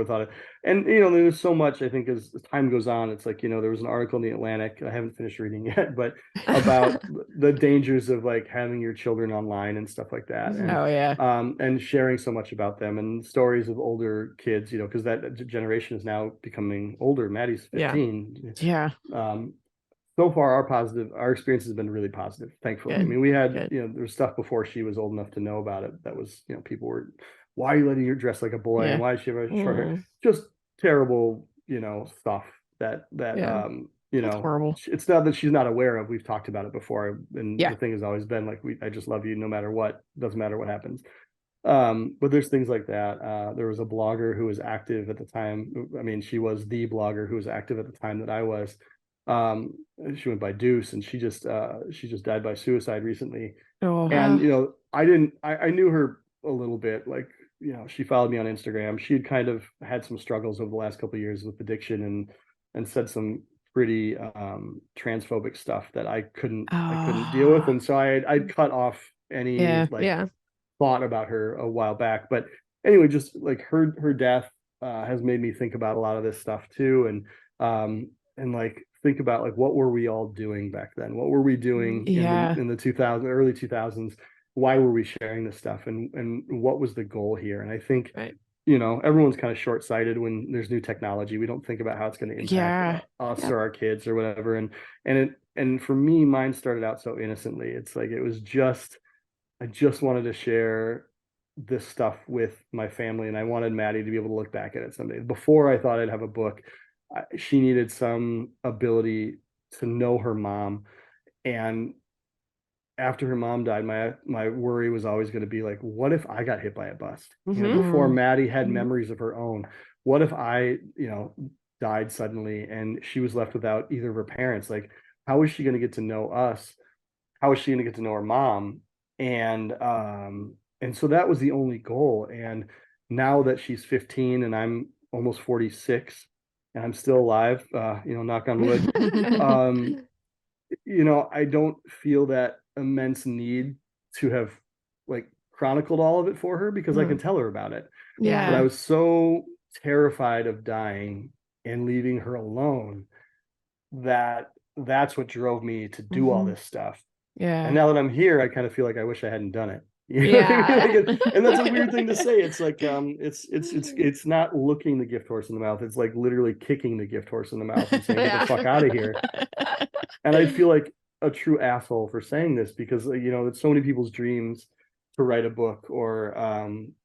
Speaker 3: thought it. And there's so much, I think, as time goes on, it's like, there was an article in the Atlantic, I haven't finished reading yet, but about the dangers of like having your children online and stuff like that. And, and sharing so much about them and stories of older kids, because that generation is now becoming older. Maddie's 15. So far our experience has been really positive, thankfully. I mean, we had there was stuff before she was old enough to know about it that was, people were, why are you letting her dress like a boy, and why is she have short hair? Just terrible, stuff that
Speaker 1: horrible.
Speaker 3: It's not that she's not aware of. We've talked about it before, and the thing has always been like, I just love you no matter what, doesn't matter what happens. But there's things like that. There was a blogger who was active at the time. I mean, she was the blogger who was active at the time that I was. She went by Deuce, and she just died by suicide recently. And I knew her a little bit, like, she followed me on Instagram. She'd kind of had some struggles over the last couple of years with addiction and said some pretty transphobic stuff that I couldn't deal with, and so I'd cut off any thought about her a while back. But anyway, just like her death has made me think about a lot of this stuff too, and like think about like, what were we all doing back then? What were we doing in the early 2000s? Why were we sharing this stuff, and what was the goal here? And I think everyone's kind of short-sighted when there's new technology. We don't think about how it's going to impact us or our kids or whatever. And for me, mine started out so innocently. It's like, I just wanted to share this stuff with my family, and I wanted Maddie to be able to look back at it someday. Before I thought I'd have a book, she needed some ability to know her mom. And after her mom died, my worry was always going to be like, what if I got hit by a bus? Before Maddie had memories of her own, what if I, died suddenly and she was left without either of her parents? Like, how is she going to get to know us? How is she going to get to know her mom? And so that was the only goal. And now that she's 15 and I'm almost 46 and I'm still alive, knock on wood, I don't feel that immense need to have like chronicled all of it for her because I can tell her about it.
Speaker 1: Yeah.
Speaker 3: But I was so terrified of dying and leaving her alone that's what drove me to do all this stuff.
Speaker 1: Yeah.
Speaker 3: And now that I'm here, I kind of feel like I wish I hadn't done it.
Speaker 2: Yeah.
Speaker 3: And that's a weird thing to say. It's like it's not looking the gift horse in the mouth. It's like literally kicking the gift horse in the mouth and saying, "Get the fuck out of here." And I feel like a true asshole for saying this because it's so many people's dreams to write a book or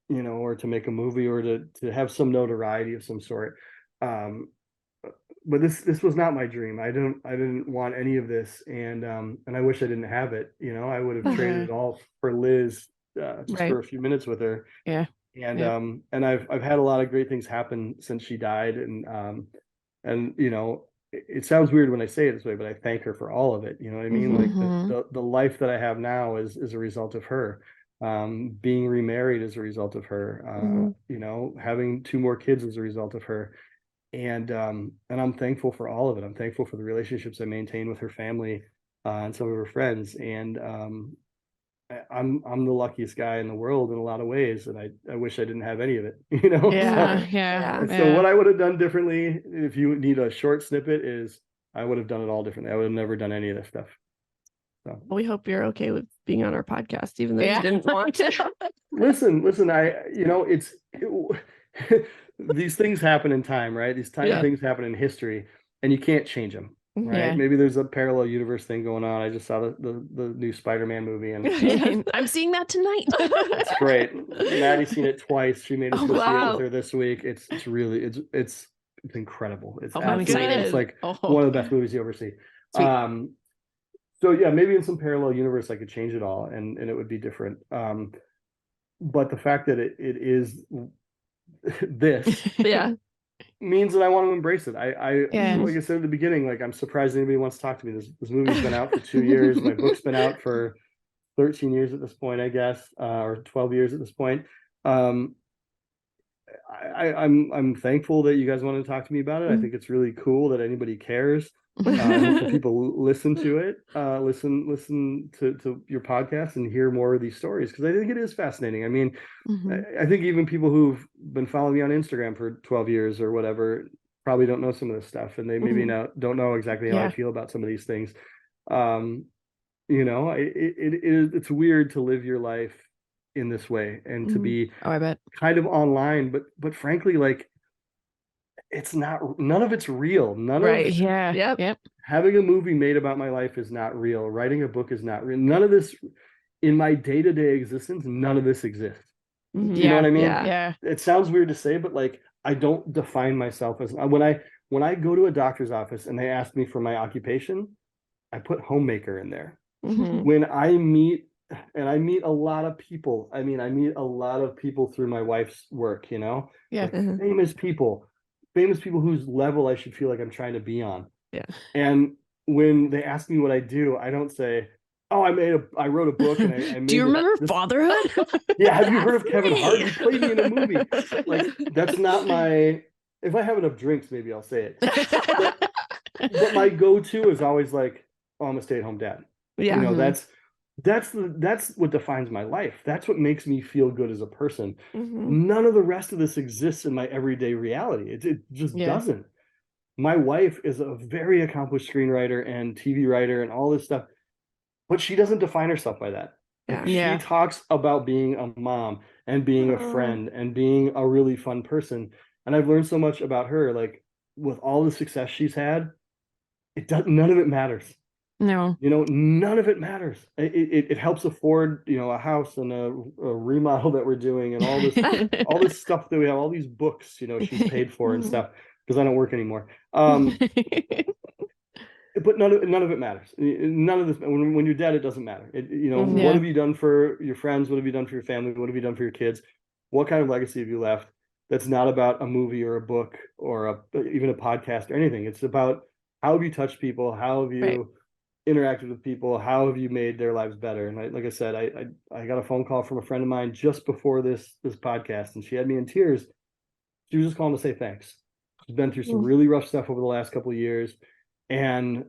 Speaker 3: or to make a movie or to have some notoriety of some sort. But this was not my dream. I didn't want any of this, and I wish I didn't have it. I would have traded it all for Liz, just for a few minutes with her.
Speaker 1: Yeah.
Speaker 3: And I've had a lot of great things happen since she died, and it sounds weird when I say it this way, but I thank her for all of it. You know what I mean? Like the life that I have now is a result of her. Being remarried is a result of her. Having 2 more kids is a result of her. And I'm thankful for all of it. I'm thankful for the relationships I maintain with her family and some of her friends. And I'm the luckiest guy in the world in a lot of ways, and I wish I didn't have any of it. So what I would have done differently, if you need a short snippet, is I would have done it all differently. I would have never done any of this stuff. So
Speaker 2: we hope you're okay with being on our podcast, even though you didn't want to.
Speaker 3: Listen, these things happen in time, right? These things happen in history, and you can't change them, right?
Speaker 1: Yeah.
Speaker 3: Maybe there's a parallel universe thing going on. I just saw the new Spider-Man movie, and
Speaker 1: I'm seeing that tonight.
Speaker 3: it's great. Maddie's seen it twice. She made us go see it with her this week. It's incredible. It's
Speaker 1: I'm excited.
Speaker 3: It's like one of the best movies you ever see. Sweet. So yeah, maybe in some parallel universe I could change it all, and it would be different. But the fact that it is this means that I want to embrace it. Like I said at the beginning, like I'm surprised anybody wants to talk to me. This movie's been out for 2 years. My book's been out for 13 years at this point, I guess, or 12 years at this point. I'm thankful that you guys want to talk to me about it. I think it's really cool that anybody cares. People listen to it, listen to your podcast and hear more of these stories, because I think it is fascinating. I mean, I think even people who've been following me on Instagram for 12 years or whatever probably don't know some of this stuff, and they maybe don't know exactly how I feel about some of these things. It's weird to live your life in this way and to be
Speaker 1: I bet
Speaker 3: kind of online, but frankly, like, it's not, none of it's real. Having a movie made about my life is not real. Writing a book is not real. None of this in my day-to-day existence, none of this exists. You know what I mean?
Speaker 1: Yeah.
Speaker 3: It sounds weird to say, but like, I don't define myself as, when I go to a doctor's office and they ask me for my occupation, I put homemaker in there. When I meet a lot of people, I meet a lot of people through my wife's work, like famous people whose level I should feel like I'm trying to be on. And when they ask me what I do, I don't say, "Oh, I wrote a book and I made."
Speaker 1: Do you remember Fatherhood?
Speaker 3: Yeah, have you heard of Kevin Hart? He played me in a movie. Like, that's not my. If I have enough drinks, maybe I'll say it. But my go-to is always like, "Oh, I'm a stay-at-home dad." That's what defines my life. That's what makes me feel good as a person. None of the rest of this exists in my everyday reality. It just doesn't. My wife is a very accomplished screenwriter and TV writer and all this stuff, but she doesn't define herself by that. She talks about being a mom and being a friend and being a really fun person. And I've learned so much about her. Like, with all the success she's had, none of it matters.
Speaker 1: No,
Speaker 3: none of it matters. It helps afford, a house and a remodel that we're doing and all this stuff that we have, all these books, she's paid for and stuff, because I don't work anymore. But none of it matters. None of this, when you're dead, it doesn't matter. What have you done for your friends? What have you done for your family? What have you done for your kids? What kind of legacy have you left? that's not about a movie or a book or even a podcast or anything. It's about how have you touched people? How have you interacted with people? How have you made their lives better? And like I said, I got a phone call from a friend of mine just before this podcast, and she had me in tears. She was just calling to say thanks. She's been through some really rough stuff over the last couple of years, and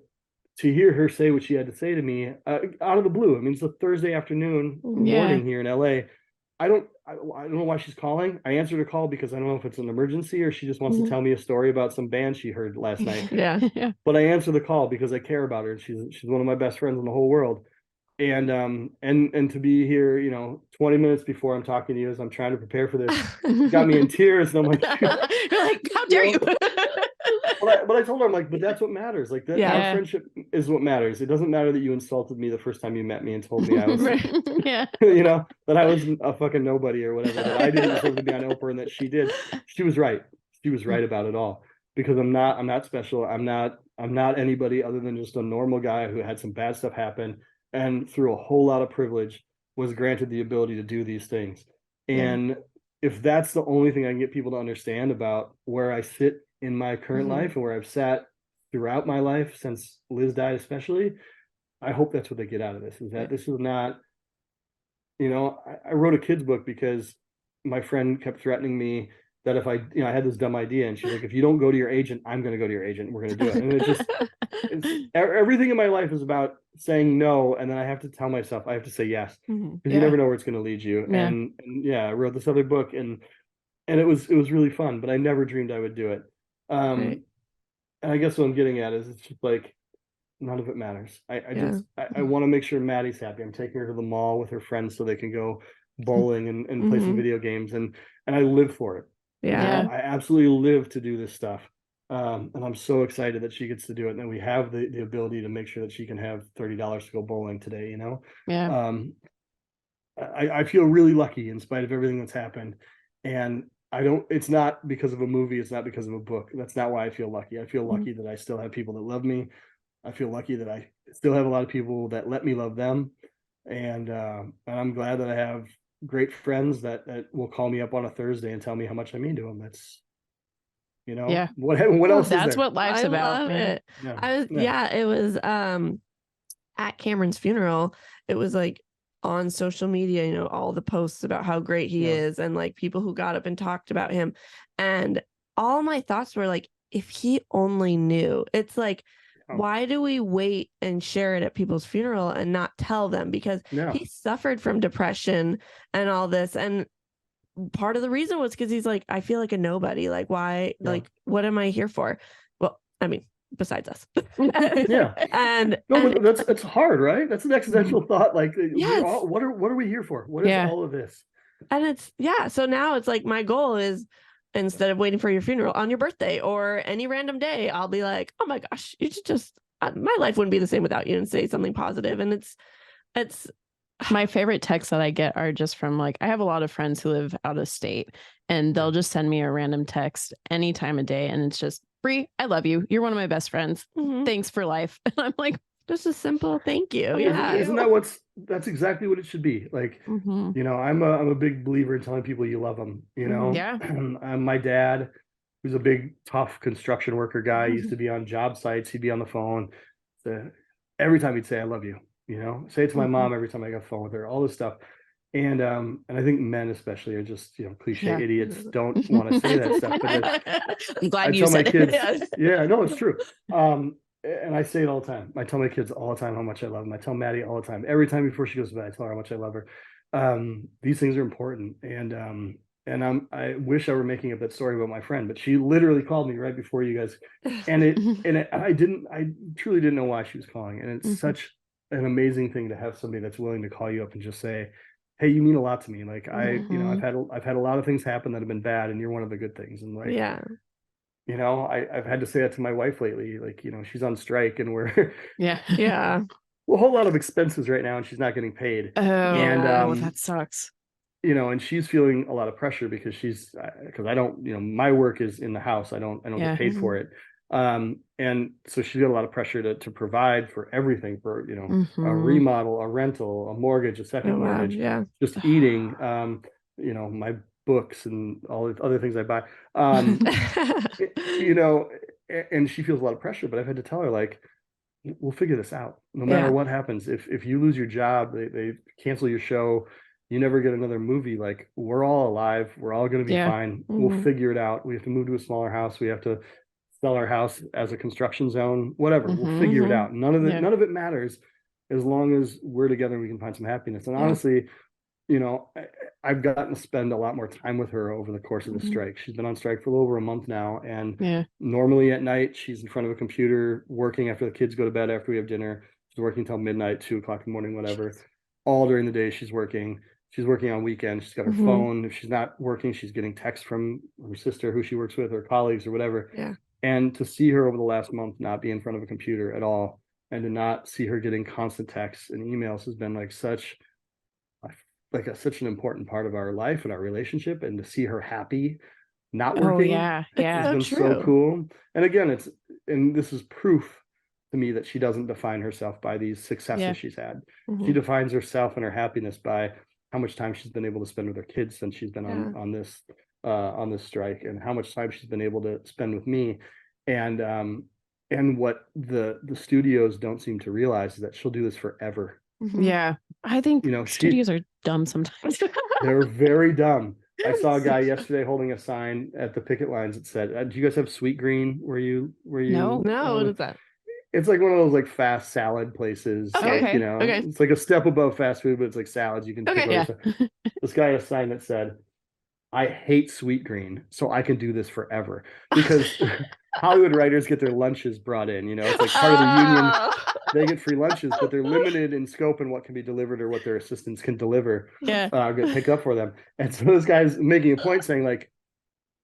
Speaker 3: to hear her say what she had to say to me out of the blue. I mean, it's a Thursday afternoon morning here in LA. I don't know why she's calling. I answered her call because I don't know if it's an emergency or she just wants to tell me a story about some band she heard last night. But I answer the call because I care about her. She's one of my best friends in the whole world. And to be here, 20 minutes before I'm talking to you as I'm trying to prepare for this, got me in tears. And I'm like,
Speaker 1: you're like, how dare you?
Speaker 3: But I told her, I'm like, but that's what matters. Like that, our friendship is what matters. It doesn't matter that you insulted me the first time you met me and told me I was, that I was a fucking nobody or whatever. That I didn't deserve to be on Oprah and that she did. She was right. She was right about it all. Because I'm not special. I'm not anybody other than just a normal guy who had some bad stuff happen and through a whole lot of privilege was granted the ability to do these things. And if that's the only thing I can get people to understand about where I sit in my current life and where I've sat throughout my life since Liz died, especially, I hope that's what they get out of this, is that this is not, I wrote a kid's book because my friend kept threatening me that if I had this dumb idea, and she's like, if you don't go to your agent, I'm going to go to your agent. We're going to do it. And it's everything in my life is about saying no. And then I have to tell myself, I have to say yes, because you never know where it's going to lead you. And I wrote this other book and it was really fun, but I never dreamed I would do it. And I guess what I'm getting at is it's just like, none of it matters. I want to make sure Maddie's happy. I'm taking her to the mall with her friends so they can go bowling and play some video games. And I live for it. I absolutely live to do this stuff. And I'm so excited that she gets to do it. And we have the ability to make sure that she can have $30 to go bowling today, I feel really lucky in spite of everything that's happened. And it's not because of a movie. It's not because of a book. That's not why I feel lucky. I feel lucky that I still have people that love me. I feel lucky that I still have a lot of people that let me love them. And I'm glad that I have great friends that will call me up on a Thursday and tell me how much I mean to them. That's, what else?
Speaker 1: That's what life's about.
Speaker 2: Love it. It was at Cameron's funeral. It was like on social media, all the posts about how great he is and like people who got up and talked about him. And all my thoughts were like, if he only knew. It's like, why do we wait and share it at people's funeral and not tell them? Because he suffered from depression and all this. And part of the reason was because he's like, I feel like a nobody. Like, why? Like, what am I here for? Well, I mean, besides us. And
Speaker 3: that's hard, right? That's an existential thought. Like, what are we here for? What is all of this?
Speaker 2: And it's so now it's like my goal is, instead of waiting for your funeral on your birthday or any random day, I'll be like, oh my gosh, you should just, my life wouldn't be the same without you, and say something positive. And it's
Speaker 1: my favorite texts that I get are just from like, I have a lot of friends who live out of state and they'll just send me a random text any time of day. And it's just, Bree, I love you. You're one of my best friends. Thanks for life. And I'm like,
Speaker 2: just a simple thank you.
Speaker 3: Isn't that's exactly what it should be. Like, I'm a big believer in telling people you love them, my dad, who's a big, tough construction worker guy, used to be on job sites. He'd be on the phone. Every time he'd say, I love you, say it to my mom every time I got phone with her, all this stuff. And I think men especially are just, cliche idiots, don't want to say that stuff. But
Speaker 1: I'm glad you said
Speaker 3: it. Yeah, no, it's true. And I say it all the time. I tell my kids all the time how much I love them. I tell Maddie all the time. Every time before she goes to bed, I tell her how much I love her. These things are important. And I wish I were making up that story about my friend, but she literally called me right before you guys. And I truly didn't know why she was calling. And it's such an amazing thing to have somebody that's willing to call you up and just say, hey, you mean a lot to me. Like I've had a lot of things happen that have been bad, and you're one of the good things. And like, I've had to say that to my wife lately. Like, she's on strike and we're a whole lot of expenses right now, and she's not getting paid. And
Speaker 1: that sucks.
Speaker 3: And she's feeling a lot of pressure because because I don't, my work is in the house. I don't get paid for it. And so she's got a lot of pressure to provide for everything, for a remodel, a rental, a mortgage, a second mortgage, just eating. My books and all the other things I buy. You know, and she feels a lot of pressure, but I've had to tell her, like, we'll figure this out no matter what happens. If you lose your job, they cancel your show, you never get another movie, like, we're all alive, we're all going to be fine. We'll figure it out. We have to move to a smaller house, we have to sell our house as a construction zone, whatever. We'll figure it out. None of it matters as long as we're together and we can find some happiness. And honestly, you know, I've gotten to spend a lot more time with her over the course of the strike. She's been on strike for a little over a month now. And normally at night, she's in front of a computer working after the kids go to bed, after we have dinner. She's working until midnight, 2 o'clock in the morning, whatever. All during the day, she's working. She's working on weekends. She's got her phone. If she's not working, she's getting texts from her sister, who she works with, or colleagues or whatever. Yeah. And to see her over the last month not be in front of a computer at all, and to not see her getting constant texts and emails, has been like such an important part of our life and our relationship. And to see her happy, not working, has been so cool. And again, this is proof to me that she doesn't define herself by these successes she's had. She defines herself and her happiness by how much time she's been able to spend with her kids since she's been on this strike, and how much time she's been able to spend with me. And what the studios don't seem to realize is that she'll do this forever.
Speaker 1: Yeah, I think, you know, studios are dumb sometimes.
Speaker 3: They're very dumb. I saw a guy yesterday holding a sign at the picket lines that said, "Do you guys have Sweet Green where you?"
Speaker 2: No, what is that?
Speaker 3: It's like one of those like fast salad places.
Speaker 2: Okay.
Speaker 3: You know, it's like a step above fast food, but it's like salads you can pick over. This guy had a sign that said, "I hate Sweet Green, so I can do this forever." Because Hollywood writers get their lunches brought in, you know, it's like part of the union. They get free lunches, but they're limited in scope and what can be delivered or what their assistants can deliver, get picked up for them. And so this guy's making a point saying, like,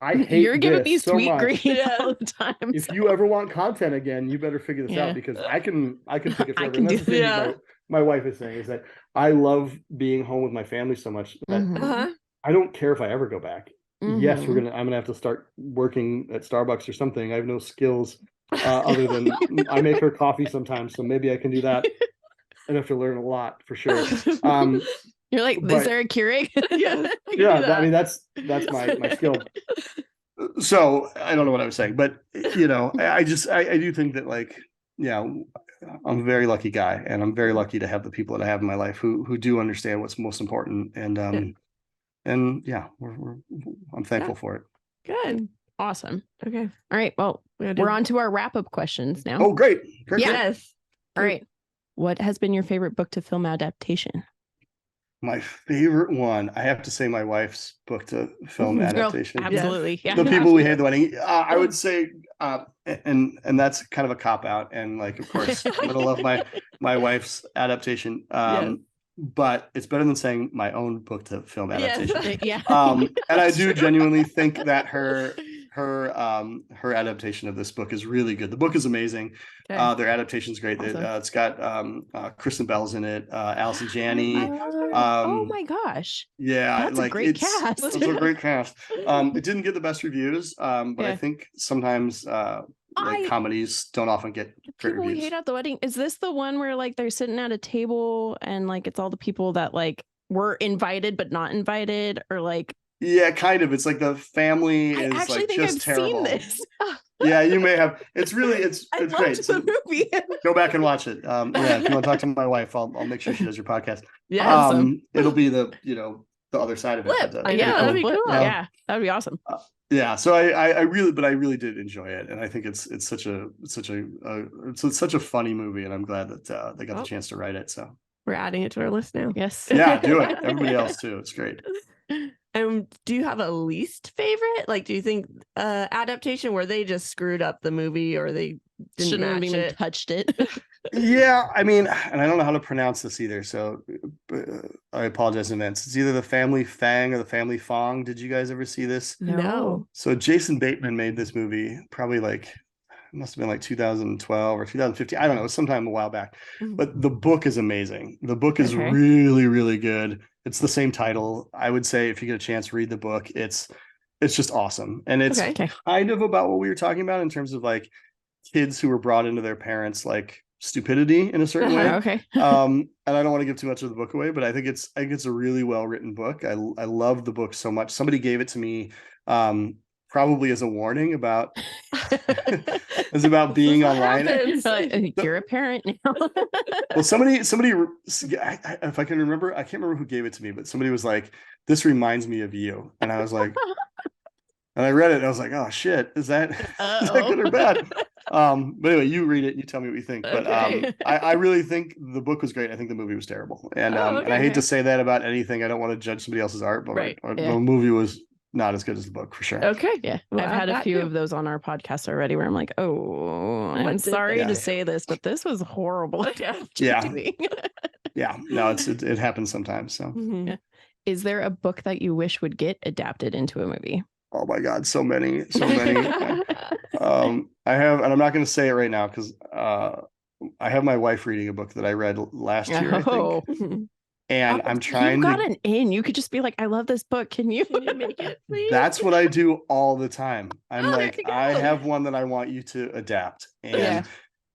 Speaker 3: I hate
Speaker 1: You're giving me
Speaker 3: so
Speaker 1: Sweet
Speaker 3: much.
Speaker 1: Green all the time.
Speaker 3: If you ever want content again, you better figure this out, because I can pick it forever. And that's the thing my wife is saying, is that I love being home with my family so much that I don't care if I ever go back. Yes, I'm gonna have to start working at Starbucks or something. I have no skills other than I make her coffee sometimes, so maybe I can do that. I'd have to learn a lot for sure.
Speaker 1: You're like, is there a Keurig?
Speaker 3: I mean, that's my skill. So I don't know what I was saying, but you know, I do think that, like, I'm a very lucky guy, and I'm very lucky to have the people that I have in my life who do understand what's most important, and I'm thankful for it.
Speaker 2: Good.
Speaker 1: Awesome.
Speaker 2: Okay.
Speaker 1: All right. Well, we're on to our wrap-up questions now.
Speaker 3: Oh, great.
Speaker 2: Yes.
Speaker 1: All right. What has been your favorite book to film adaptation?
Speaker 3: My favorite one, I have to say, my wife's book to film adaptation.
Speaker 1: Absolutely. Yeah.
Speaker 3: The People We Hate the Wedding. I would say, and that's kind of a cop out. And like, of course, I'm gonna love my wife's adaptation. But it's better than saying my own book to film adaptation. And I do genuinely think that her adaptation of this book is really good. The book is amazing. Their adaptation is great. Awesome. It's got Kristen Bell's in it, Allison Janney.
Speaker 1: Oh my gosh!
Speaker 3: Yeah,
Speaker 1: that's a great cast.
Speaker 3: It's a great cast. It didn't get the best reviews, but I think sometimes comedies don't often get great
Speaker 1: People
Speaker 3: reviews.
Speaker 1: We Hate at the Wedding. Is this the one where like they're sitting at a table and like it's all the people that like were invited but not invited, or like?
Speaker 3: Yeah, kind of. It's like the family is like just terrible.
Speaker 1: Seen this.
Speaker 3: Yeah, you may have. It's great.
Speaker 1: The movie.
Speaker 3: Go back and watch it. If you want to talk to my wife, I'll make sure she does your podcast.
Speaker 1: Yeah, awesome.
Speaker 3: It'll be the other side of it.
Speaker 2: That'd be cool.
Speaker 1: Yeah, that'd be awesome.
Speaker 3: So I really did enjoy it, and I think it's such a funny movie, and I'm glad that they got the chance to write it. So
Speaker 2: we're adding it to our list now.
Speaker 1: Yes.
Speaker 3: Yeah, do it. Everybody else too. It's great.
Speaker 2: Do you have a least favorite? Like, do you think adaptation where they just screwed up the movie, or they
Speaker 1: shouldn't have even touched it?
Speaker 3: Yeah, I mean, and I don't know how to pronounce this either, so I apologize in advance. It's either the Family Fang or the Family Fong. Did you guys ever see this?
Speaker 2: No.
Speaker 3: So Jason Bateman made this movie probably like, it must have been like 2012 or 2015. I don't know, it was sometime a while back. But the book is amazing. The book is really, really good. It's the same title. I would say if you get a chance, read the book. It's just awesome. And it's kind of about what we were talking about in terms of like kids who were brought into their parents' like stupidity in a certain way.
Speaker 1: Okay.
Speaker 3: And I don't want to give too much of the book away, but I think it's a really well written book. I love the book so much. Somebody gave it to me probably as a warning about it's about being online.
Speaker 1: You're a parent now.
Speaker 3: Well, somebody, if I can remember, I can't remember who gave it to me, but somebody was like, "This reminds me of you," and I was like, and I read it, and I was like, "Oh shit, is that good or bad?" But anyway, you read it and you tell me what you think. But I really think the book was great. I think the movie was terrible, and and I hate to say that about anything. I don't want to judge somebody else's art, but the movie was not as good as the book for sure.
Speaker 2: Okay.
Speaker 1: Yeah. Well, I've had a few of those on our podcast already where I'm like, oh, I'm sorry to say this, but this was horrible.
Speaker 3: Yeah. No, it happens sometimes. So
Speaker 1: yeah. Is there a book that you wish would get adapted into a movie?
Speaker 3: Oh my God, so many. I have, and I'm not going to say it right now because I have my wife reading a book that I read last year, I think. And I'm trying
Speaker 1: to. You got an in. You could just be like, I love this book. Can you
Speaker 2: make it, please?
Speaker 3: That's what I do all the time. I'm like, I have one that I want you to adapt. And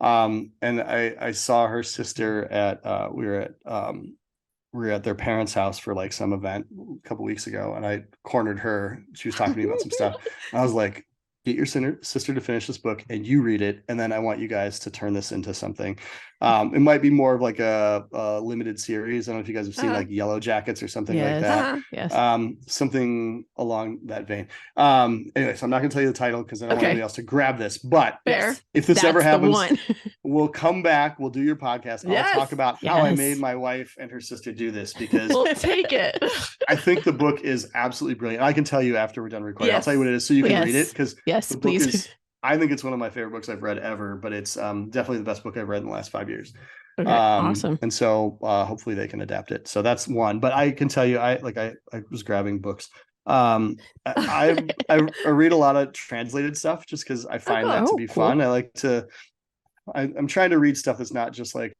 Speaker 3: and I saw her sister at we were at their parents' house for like some event a couple weeks ago, and I cornered her. She was talking to me about some stuff. I was like, get your sister to finish this book and you read it, and then I want you guys to turn this into something. It might be more of like a limited series. I don't know if you guys have seen like Yellow Jackets or something like that.
Speaker 1: Yes.
Speaker 3: Something along that vein. Anyway, so I'm not going to tell you the title because I don't want anybody else to grab this. But if this ever happens, we'll come back. We'll do your podcast. I'll talk about how I made my wife and her sister do this, because
Speaker 2: we'll take it.
Speaker 3: I think the book is absolutely brilliant. I can tell you after we're done recording. I'll tell you what it is so you can read it, because the book is, I think it's one of my favorite books I've read ever, but it's definitely the best book I've read in the last 5 years.
Speaker 1: Awesome.
Speaker 3: And so hopefully they can adapt it. So that's one. But I can tell you, I was grabbing books. I read a lot of translated stuff just because I find that to be fun. I like to. I'm trying to read stuff that's not just like,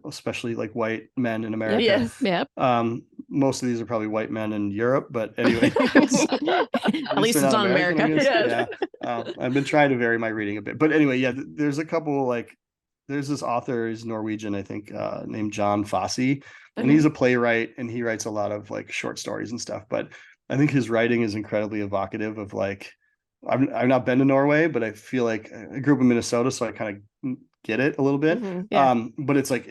Speaker 3: especially like white men in America.
Speaker 2: Yes.
Speaker 1: Yep.
Speaker 3: Most of these are probably white men in Europe, but anyway.
Speaker 1: At least it's on America.
Speaker 3: I've been trying to vary my reading a bit. But anyway, there's a couple, like, there's this author, he's Norwegian, I think, named John Fosse. And he's a playwright, and he writes a lot of like short stories and stuff. But I think his writing is incredibly evocative of like, I've not been to Norway, but I feel like I grew up in Minnesota, so I kind of get it a little bit. But it's like,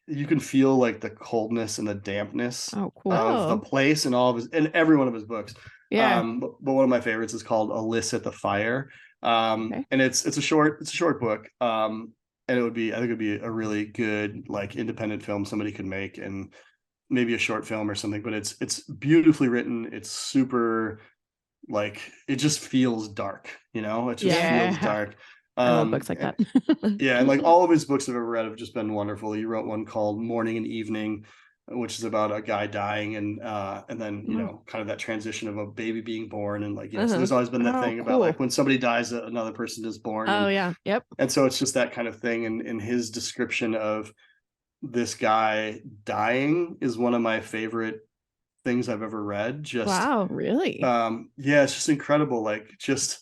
Speaker 3: you can feel like the coldness and the dampness of the place and all of his, and every one of his books. But one of my favorites is called Alyssa at the Fire. And it's a short book. And I think it would be a really good like independent film somebody could make, and maybe a short film or something, but it's beautifully written. It's super, like, it just feels dark, it just feels dark.
Speaker 1: I love books like that.
Speaker 3: And like all of his books I've ever read have just been wonderful. He wrote one called Morning and Evening, which is about a guy dying, and then kind of that transition of a baby being born, and like so there's always been that thing about like when somebody dies, another person is born. And so it's just that kind of thing, and his description of this guy dying is one of my favorite things I've ever read. Just
Speaker 1: wow, really?
Speaker 3: It's just incredible. Like just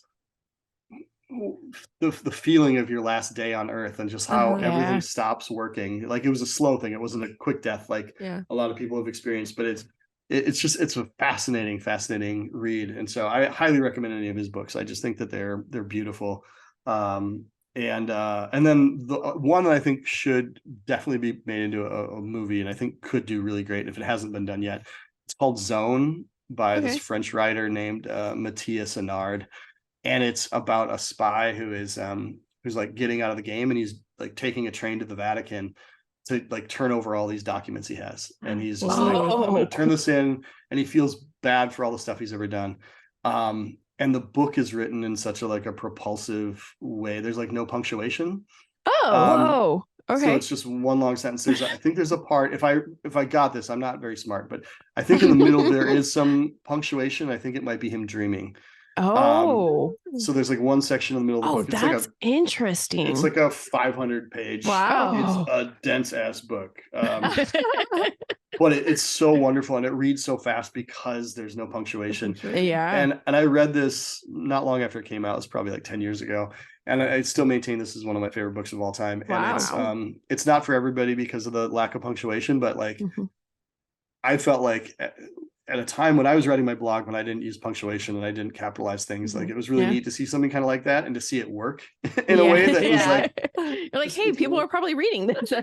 Speaker 3: the feeling of your last day on earth, and just how everything stops working. Like it was a slow thing. It wasn't a quick death like a lot of people have experienced, but it's a fascinating read. And so I highly recommend any of his books. I just think that they're beautiful. And then the one that I think should definitely be made into a movie, and I think could do really great if it hasn't been done yet. It's called Zone by this French writer named Matthias Enard. And it's about a spy who's like getting out of the game, and he's like taking a train to the Vatican to like turn over all these documents he has. And he's just like, I'm gonna turn this in, and he feels bad for all the stuff he's ever done. And the book is written in such a propulsive way. There's like no punctuation.
Speaker 1: So
Speaker 3: it's just one long sentence. I think there's a part, if I got this, I'm not very smart, but I think in the middle there is some punctuation. I think it might be him dreaming.
Speaker 4: So there's like one section in the middle of the book.
Speaker 1: That's interesting.
Speaker 4: It's like a 500 page.
Speaker 2: Wow.
Speaker 4: It's a dense ass book. But it's so wonderful, and it reads so fast because there's no punctuation.
Speaker 1: Yeah.
Speaker 4: And I read this not long after it came out. It's probably like 10 years ago. And I still maintain this is one of my favorite books of all time.
Speaker 2: Wow.
Speaker 4: And it's not for everybody because of the lack of punctuation, but like I felt like at a time when I was writing my blog, when I didn't use punctuation and I didn't capitalize things, like it was really neat to see something kind of like that and to see it work in a way that was like,
Speaker 1: you're like, hey, people are probably reading this.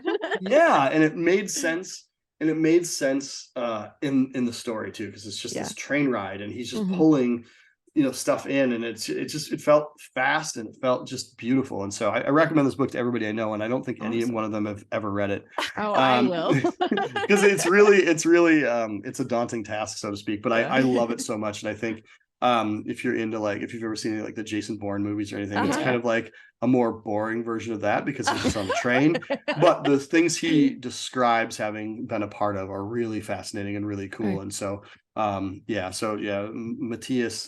Speaker 4: yeah. And it made sense. And it made sense in the story too, because it's just this train ride and he's just pulling, stuff in, and it felt fast and it felt just beautiful. And so I recommend this book to everybody I know, and I don't think any one of them have ever read it.
Speaker 1: Oh, I will.
Speaker 4: Because it's a daunting task, so to speak, but I love it so much. And I think if you're into if you've ever seen like the Jason Bourne movies or anything, it's kind of like a more boring version of that because he's just on the train. But the things he describes having been a part of are really fascinating and really cool. Right. And so Matthias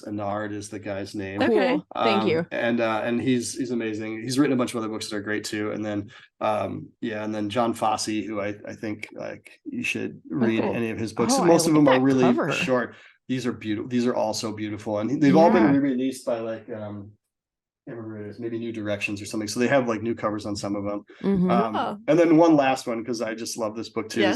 Speaker 4: Anard is the guy's name.
Speaker 1: Okay. Thank you.
Speaker 4: And he's amazing. He's written a bunch of other books that are great too. And then and then John Fosse, who I think like you should read any of his books. Most of them are really short. These are beautiful. These are all so beautiful, and they've all been re-released by like I can't remember what it is, maybe New Directions or something. So they have like new covers on some of them. And then one last one, because I just love this book too.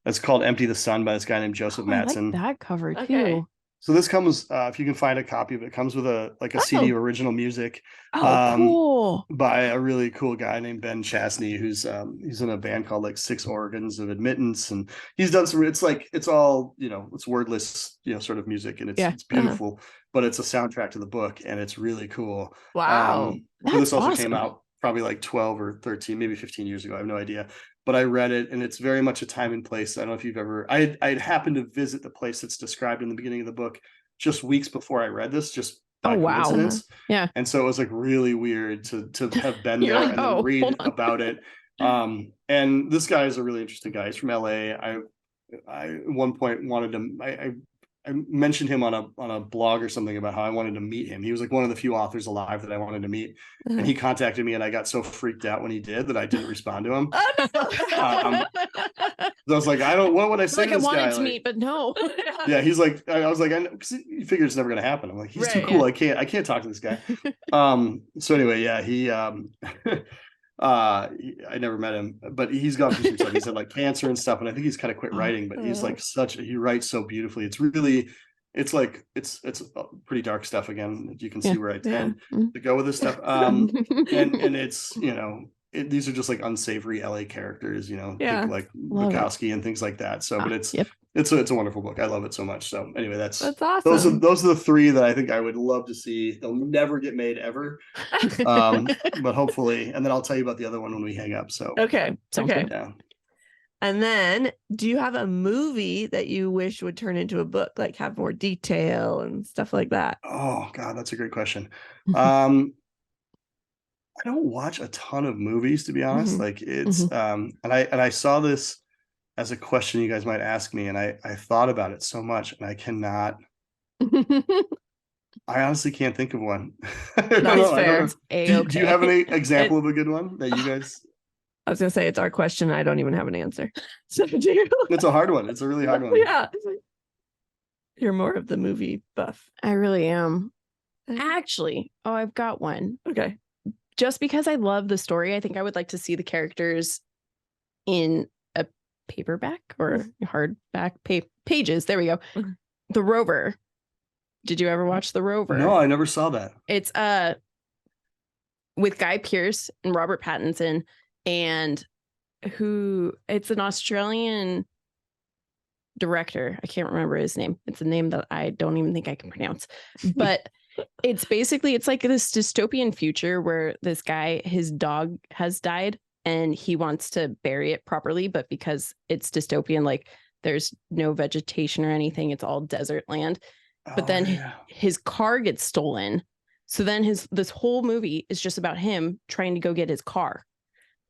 Speaker 4: It's called Empty the Sun by this guy named Joseph Mattson.
Speaker 1: I like that cover too.
Speaker 4: So this comes, if you can find a copy of it, comes with a CD of original music.
Speaker 1: Cool.
Speaker 4: By a really cool guy named Ben Chastney, who's he's in a band called like Six Organs of Admittance, and he's done some. It's like it's all it's wordless sort of music, and it's beautiful, but it's a soundtrack to the book, and it's really cool.
Speaker 2: Wow,
Speaker 4: so this also came out probably like 12 or 13, maybe 15 years ago. I have no idea. But I read it, and it's very much a time and place. I don't know if you've ever. I happened to visit the place that's described in the beginning of the book just weeks before I read this, just by coincidence.
Speaker 1: Yeah.
Speaker 4: And so it was like really weird to have been there and then read about it. And this guy is a really interesting guy. He's from LA. I at one point wanted to. I mentioned him on a blog or something about how I wanted to meet him. He was like one of the few authors alive that I wanted to meet. And he contacted me, and I got so freaked out when he did that I didn't respond to him. I was like, what would I say to this guy? I wanted to meet,
Speaker 1: but no.
Speaker 4: Yeah, he's like, I was like, I know, because you figure it's never going to happen. I'm like, he's too cool. Yeah. I can't talk to this guy. So anyway, he I never met him, but he's gone through some stuff. He's had like cancer and stuff, and I think he's kind of quit writing, but he's like he writes so beautifully. It's really it's pretty dark stuff again. You can see where I tend to go with this stuff. And it's these are just like unsavory LA characters, like Bukowski and things like that. So but it's a wonderful book. I love it so much. So anyway, that's awesome. Those are the three that I think I would love to see. They'll never get made ever. But hopefully, and then I'll tell you about the other one when we hang up. So
Speaker 2: okay.
Speaker 4: Yeah.
Speaker 2: And then do you have a movie that you wish would turn into a book, like have more detail and stuff like that?
Speaker 4: Oh God, that's a great question. I don't watch a ton of movies, to be honest. Like it's and I saw this as a question you guys might ask me, and I thought about it so much, and I cannot. I honestly can't think of one.
Speaker 2: That's fair.
Speaker 4: Do you have any example of a good one that you guys?
Speaker 2: I was gonna say it's our question. I don't even have an answer. So do you?
Speaker 4: It's a hard one. It's a really hard one.
Speaker 2: Yeah. You're more of the movie buff.
Speaker 1: I really am. Actually, I've got one.
Speaker 2: Okay.
Speaker 1: Just because I love the story, I think I would like to see the characters in a paperback or hardback pages. There we go. The Rover. Did you ever watch The Rover?
Speaker 4: No, I never saw that.
Speaker 1: It's with Guy Pearce and Robert Pattinson, and it's an Australian director. I can't remember his name. It's a name that I don't even think I can pronounce. But it's like this dystopian future where this guy, his dog has died and he wants to bury it properly, but because it's dystopian, like there's no vegetation or anything, it's all desert land. But then his car gets stolen. So then this whole movie is just about him trying to go get his car.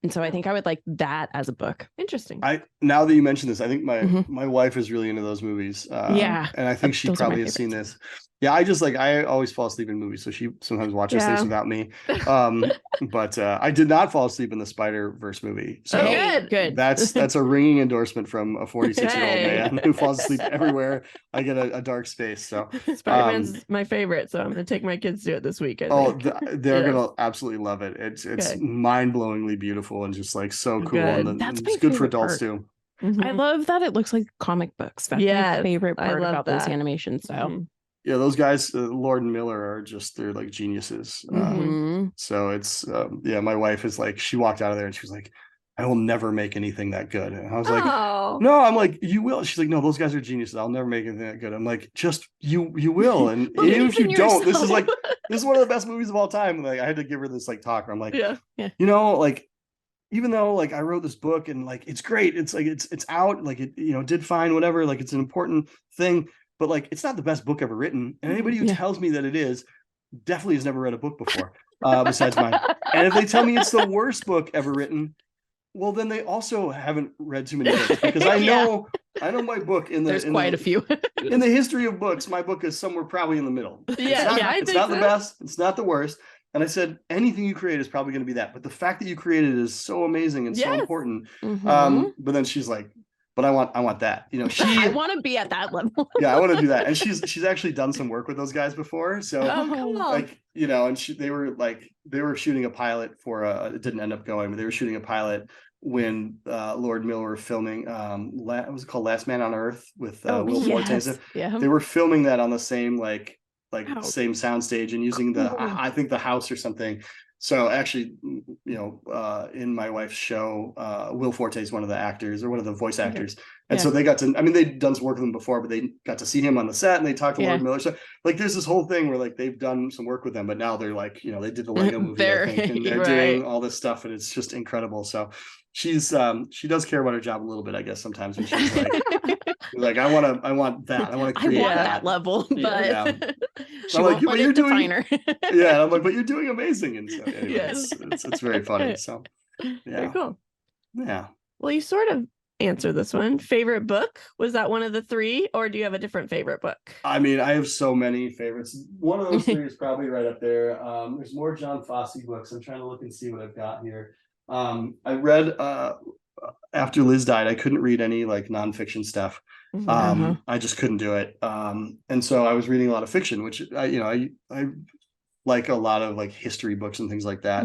Speaker 1: And so I think I would like that as a book.
Speaker 2: Interesting.
Speaker 4: Now that you mention this, I think my wife is really into those movies. And I think she probably has seen this. Yeah, I always fall asleep in movies, so she sometimes watches things without me. But I did not fall asleep in the Spider-Verse movie. So
Speaker 1: good.
Speaker 4: That's a ringing endorsement from a 46-year-old man who falls asleep everywhere. I get a dark space. So
Speaker 2: Spider-Man's my favorite, so I'm gonna take my kids to it this week.
Speaker 4: They're gonna absolutely love it. It's mind-blowingly beautiful and just like so cool.
Speaker 2: Good.
Speaker 4: And
Speaker 1: That's
Speaker 4: it's good for adults too.
Speaker 1: I love that it looks like comic books. That's my favorite part about those animation style.
Speaker 4: Yeah, those guys, Lord and Miller, are they're like geniuses. So it's my wife is like, she walked out of there and she was like, I will never make anything that good. And I was like, no, I'm like, you will. She's like, no, those guys are geniuses. I'll never make anything that good. I'm like, just you will. And even if you don't, this is one of the best movies of all time. Like, I had to give her this like talk where I'm like, you know, like, even though like I wrote this book and like it's great, it's like it's out, like it, you know, did fine, whatever, like it's an important thing, but like it's not the best book ever written. And anybody who tells me that it is definitely has never read a book before, besides mine. And if they tell me it's the worst book ever written, well, then they also haven't read too many books, because I know my book there's
Speaker 1: quite a few
Speaker 4: in the history of books. My book is somewhere probably in the middle. It's not the best. It's not the worst. And I said, anything you create is probably going to be that. But the fact that you created it is so amazing and so important. But then she's like, but I want that. You know,
Speaker 1: I want to be at that level.
Speaker 4: Yeah, I want to do that. And she's actually done some work with those guys before. So like, you know, and they were shooting a pilot for it didn't end up going, but they were shooting a pilot when Lord Miller were filming what was it called, Last Man on Earth with Will Forte. They were filming that on the same same soundstage and using I think the house or something. So actually, you know, in my wife's show, Will Forte is one of the actors or one of the voice actors. And so they got to, I mean, they'd done some work with him before, but they got to see him on the set and they talked to Lord Miller. So like, there's this whole thing where like, they've done some work with them, but now they're like, you know, they did the Lego movie, I think, and they're doing all this stuff and it's just incredible. So she does care about her job a little bit, I guess, sometimes when she's like, I want that. I want to create
Speaker 1: that level, but she
Speaker 4: won't
Speaker 1: let it define her.
Speaker 4: Yeah, I'm like, but you're doing amazing. And so anyway, it's very funny. So
Speaker 2: very cool.
Speaker 4: Yeah.
Speaker 2: Well, you sort of answered this one. Favorite book? Was that one of the three, or do you have a different favorite book?
Speaker 4: I mean, I have so many favorites. One of those three is probably right up there. There's more John Fosse books. I'm trying to look and see what I've got here. I read after Liz died, I couldn't read any like nonfiction stuff. I just couldn't do it. And so I was reading a lot of fiction, which I like a lot of like history books and things like that.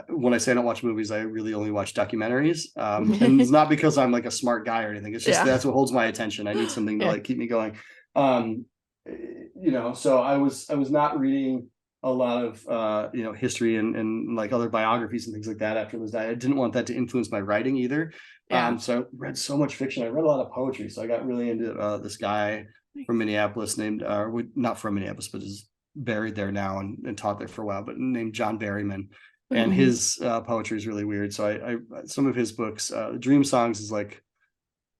Speaker 4: When I say I don't watch movies, I really only watch documentaries. And it's not because I'm like a smart guy or anything. It's just that's what holds my attention. I need something to like keep me going. You know, so I was not reading a lot of you know, history and like other biographies and things like that after Liz died. I didn't want that to influence my writing either. So I read so much fiction. I read a lot of poetry. So I got really into this guy from Minneapolis named not from Minneapolis, but is buried there now and taught there for a while, but named John Berryman. And his poetry is really weird. So I some of his books, Dream Songs is like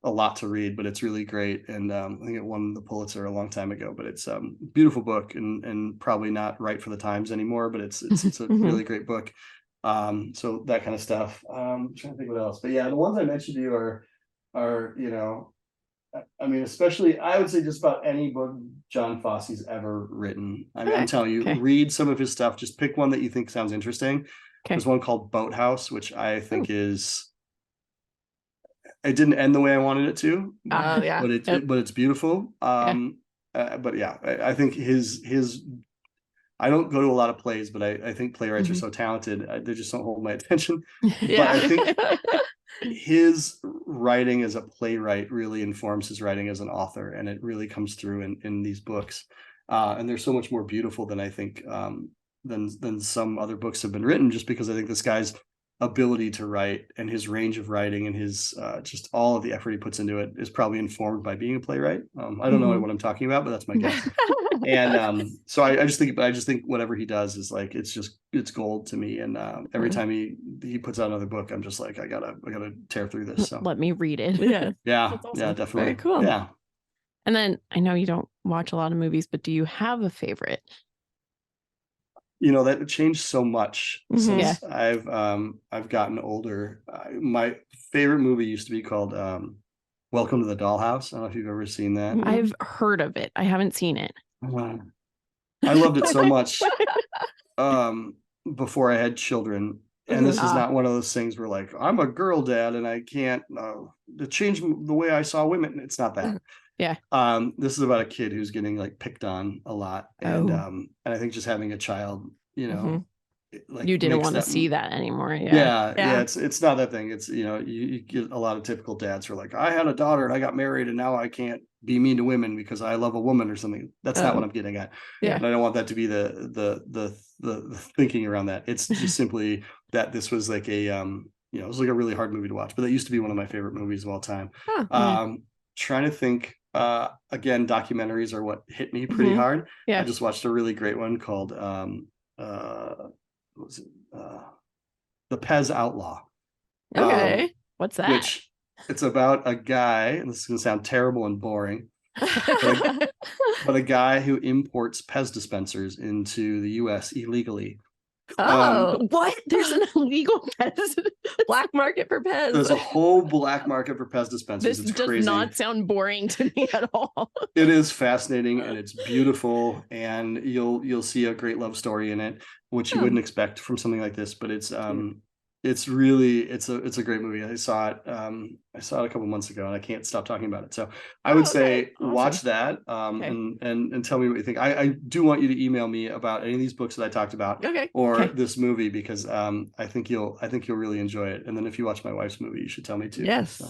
Speaker 4: a lot to read, but it's really great. And I think it won the Pulitzer a long time ago, but it's a beautiful book and probably not right for the times anymore, but it's a really great book. So that kind of stuff. I'm trying to think what else, but yeah, the ones I mentioned to you are, you know, I mean, especially I would say just about any book John Fosse's ever written. I mean, I'm telling you, read some of his stuff. Just pick one that you think sounds interesting. There's one called Boathouse, which I think it didn't end the way I wanted it to, but it's beautiful. But yeah, I think his I don't go to a lot of plays, but I think playwrights are so talented. They just don't hold my attention. But I think his writing as a playwright really informs his writing as an author, and it really comes through in these books. And they're so much more beautiful than I think than some other books have been written, just because I think this guy's ability to write and his range of writing and his just all of the effort he puts into it is probably informed by being a playwright. I don't know what I'm talking about, but that's my guess. And so I just think whatever he does is like it's gold to me. And every time he puts out another book, I'm just like I gotta tear through this. So
Speaker 1: let me read it.
Speaker 4: Yeah,
Speaker 1: awesome.
Speaker 4: Yeah, definitely.
Speaker 2: Very cool.
Speaker 4: Yeah.
Speaker 1: And then I know you don't watch a lot of movies, but do you have a favorite?
Speaker 4: You know, that changed so much since I've gotten older. My favorite movie used to be called Welcome to the Dollhouse. I don't know if you've ever seen that.
Speaker 1: I've heard of it. I haven't seen it.
Speaker 4: I loved it so much before I had children. And this is not one of those things where like, I'm a girl dad and I can't to change the way I saw women. It's not that.
Speaker 1: Yeah.
Speaker 4: This is about a kid who's getting like picked on a lot. And I think just having a child, you know, like
Speaker 1: you didn't want to see that anymore.
Speaker 4: Yeah. It's not that thing. It's, you know, you get a lot of typical dads who are like, I had a daughter and I got married and now I can't be mean to women because I love a woman or something. That's not what I'm getting at.
Speaker 1: Yeah.
Speaker 4: And I don't want that to be the thinking around that. It's just simply that this was like a you know, it was like a really hard movie to watch, but that used to be one of my favorite movies of all time. Trying to think again, documentaries are what hit me pretty hard. I just watched a really great one called what was it? The Pez Outlaw.
Speaker 1: Okay. What's that?
Speaker 4: Which it's about a guy, and this is gonna sound terrible and boring, but a guy who imports Pez dispensers into the US illegally.
Speaker 1: What? There's an illegal Pez
Speaker 2: black market for Pez.
Speaker 4: There's a whole black market for Pez dispensers.
Speaker 1: This does not sound boring to me at all.
Speaker 4: It is fascinating and it's beautiful, and you'll see a great love story in it, which you wouldn't expect from something like this. But it's really it's a great movie. I saw it a couple months ago and I can't stop talking about it. So I would say watch that and tell me what you think. I do want you to email me about any of these books that I talked about or this movie, because I think you'll really enjoy it. And then if you watch my wife's movie, you should tell me too.
Speaker 2: Yes.
Speaker 4: So,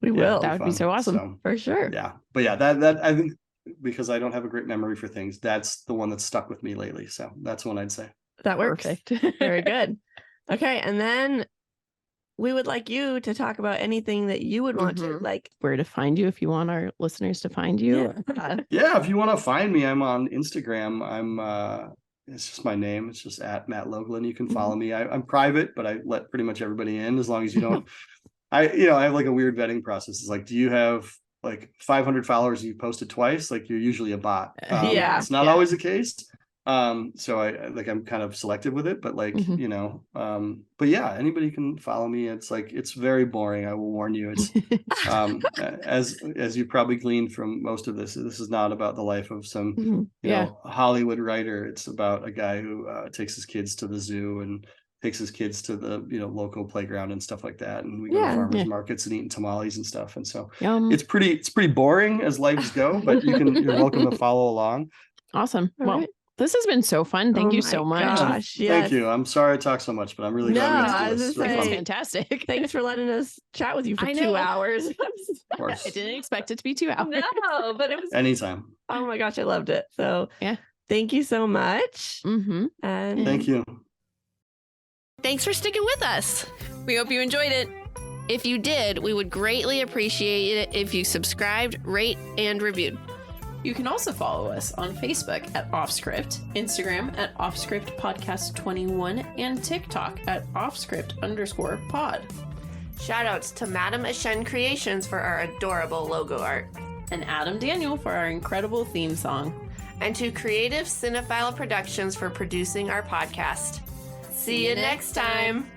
Speaker 2: we will.
Speaker 1: That would be so awesome.
Speaker 4: So,
Speaker 2: for sure.
Speaker 4: Yeah. But yeah, that I think, because I don't have a great memory for things, that's the one that's stuck with me lately. So that's one I'd say.
Speaker 2: That works.
Speaker 1: Perfect.
Speaker 2: Very good. Okay, and then we would like you to talk about anything that you would want to, like
Speaker 1: where to find you if you want our listeners to find you.
Speaker 4: Yeah, if you want to find me, I'm on Instagram. I'm it's just my name. It's just at Matt Logelin. You can follow me. I'm private, but I let pretty much everybody in as long as you don't. I have like a weird vetting process. It's like, do you have like 500 followers and you posted twice? Like you're usually a bot. It's not always the case. So I'm kind of selective with it, but like, you know, but yeah, anybody can follow me. It's like, it's very boring. I will warn you. It's, as you probably gleaned from most of this is not about the life of some, you know, Hollywood writer. It's about a guy who takes his kids to the zoo and takes his kids to the, you know, local playground and stuff like that. And we go to farmers markets and eating tamales and stuff. And so it's pretty boring as lives go, but you're welcome to follow along.
Speaker 1: Awesome. Well, this has been so fun. Thank you so much.
Speaker 2: Gosh,
Speaker 4: Thank you. I'm sorry I talk so much, but I'm really glad we
Speaker 1: this is fantastic.
Speaker 2: Thanks for letting us chat with you for 2 hours.
Speaker 4: Of course.
Speaker 1: I didn't expect it to be 2 hours.
Speaker 2: No, but it was
Speaker 4: anytime.
Speaker 2: Oh my gosh, I loved it. So thank you so much.
Speaker 1: And
Speaker 4: thank you.
Speaker 2: Thanks for sticking with us.
Speaker 1: We hope you enjoyed it.
Speaker 2: If you did, we would greatly appreciate it if you subscribed, rate, and reviewed.
Speaker 1: You can also follow us on Facebook at Offscript, Instagram at Offscript Podcast 21, and TikTok at Offscript_pod.
Speaker 2: Shoutouts to Madam Ashen Creations for our adorable logo art.
Speaker 1: And Adam Daniel for our incredible theme song.
Speaker 2: And to Creative Cinephile Productions for producing our podcast. See you next time.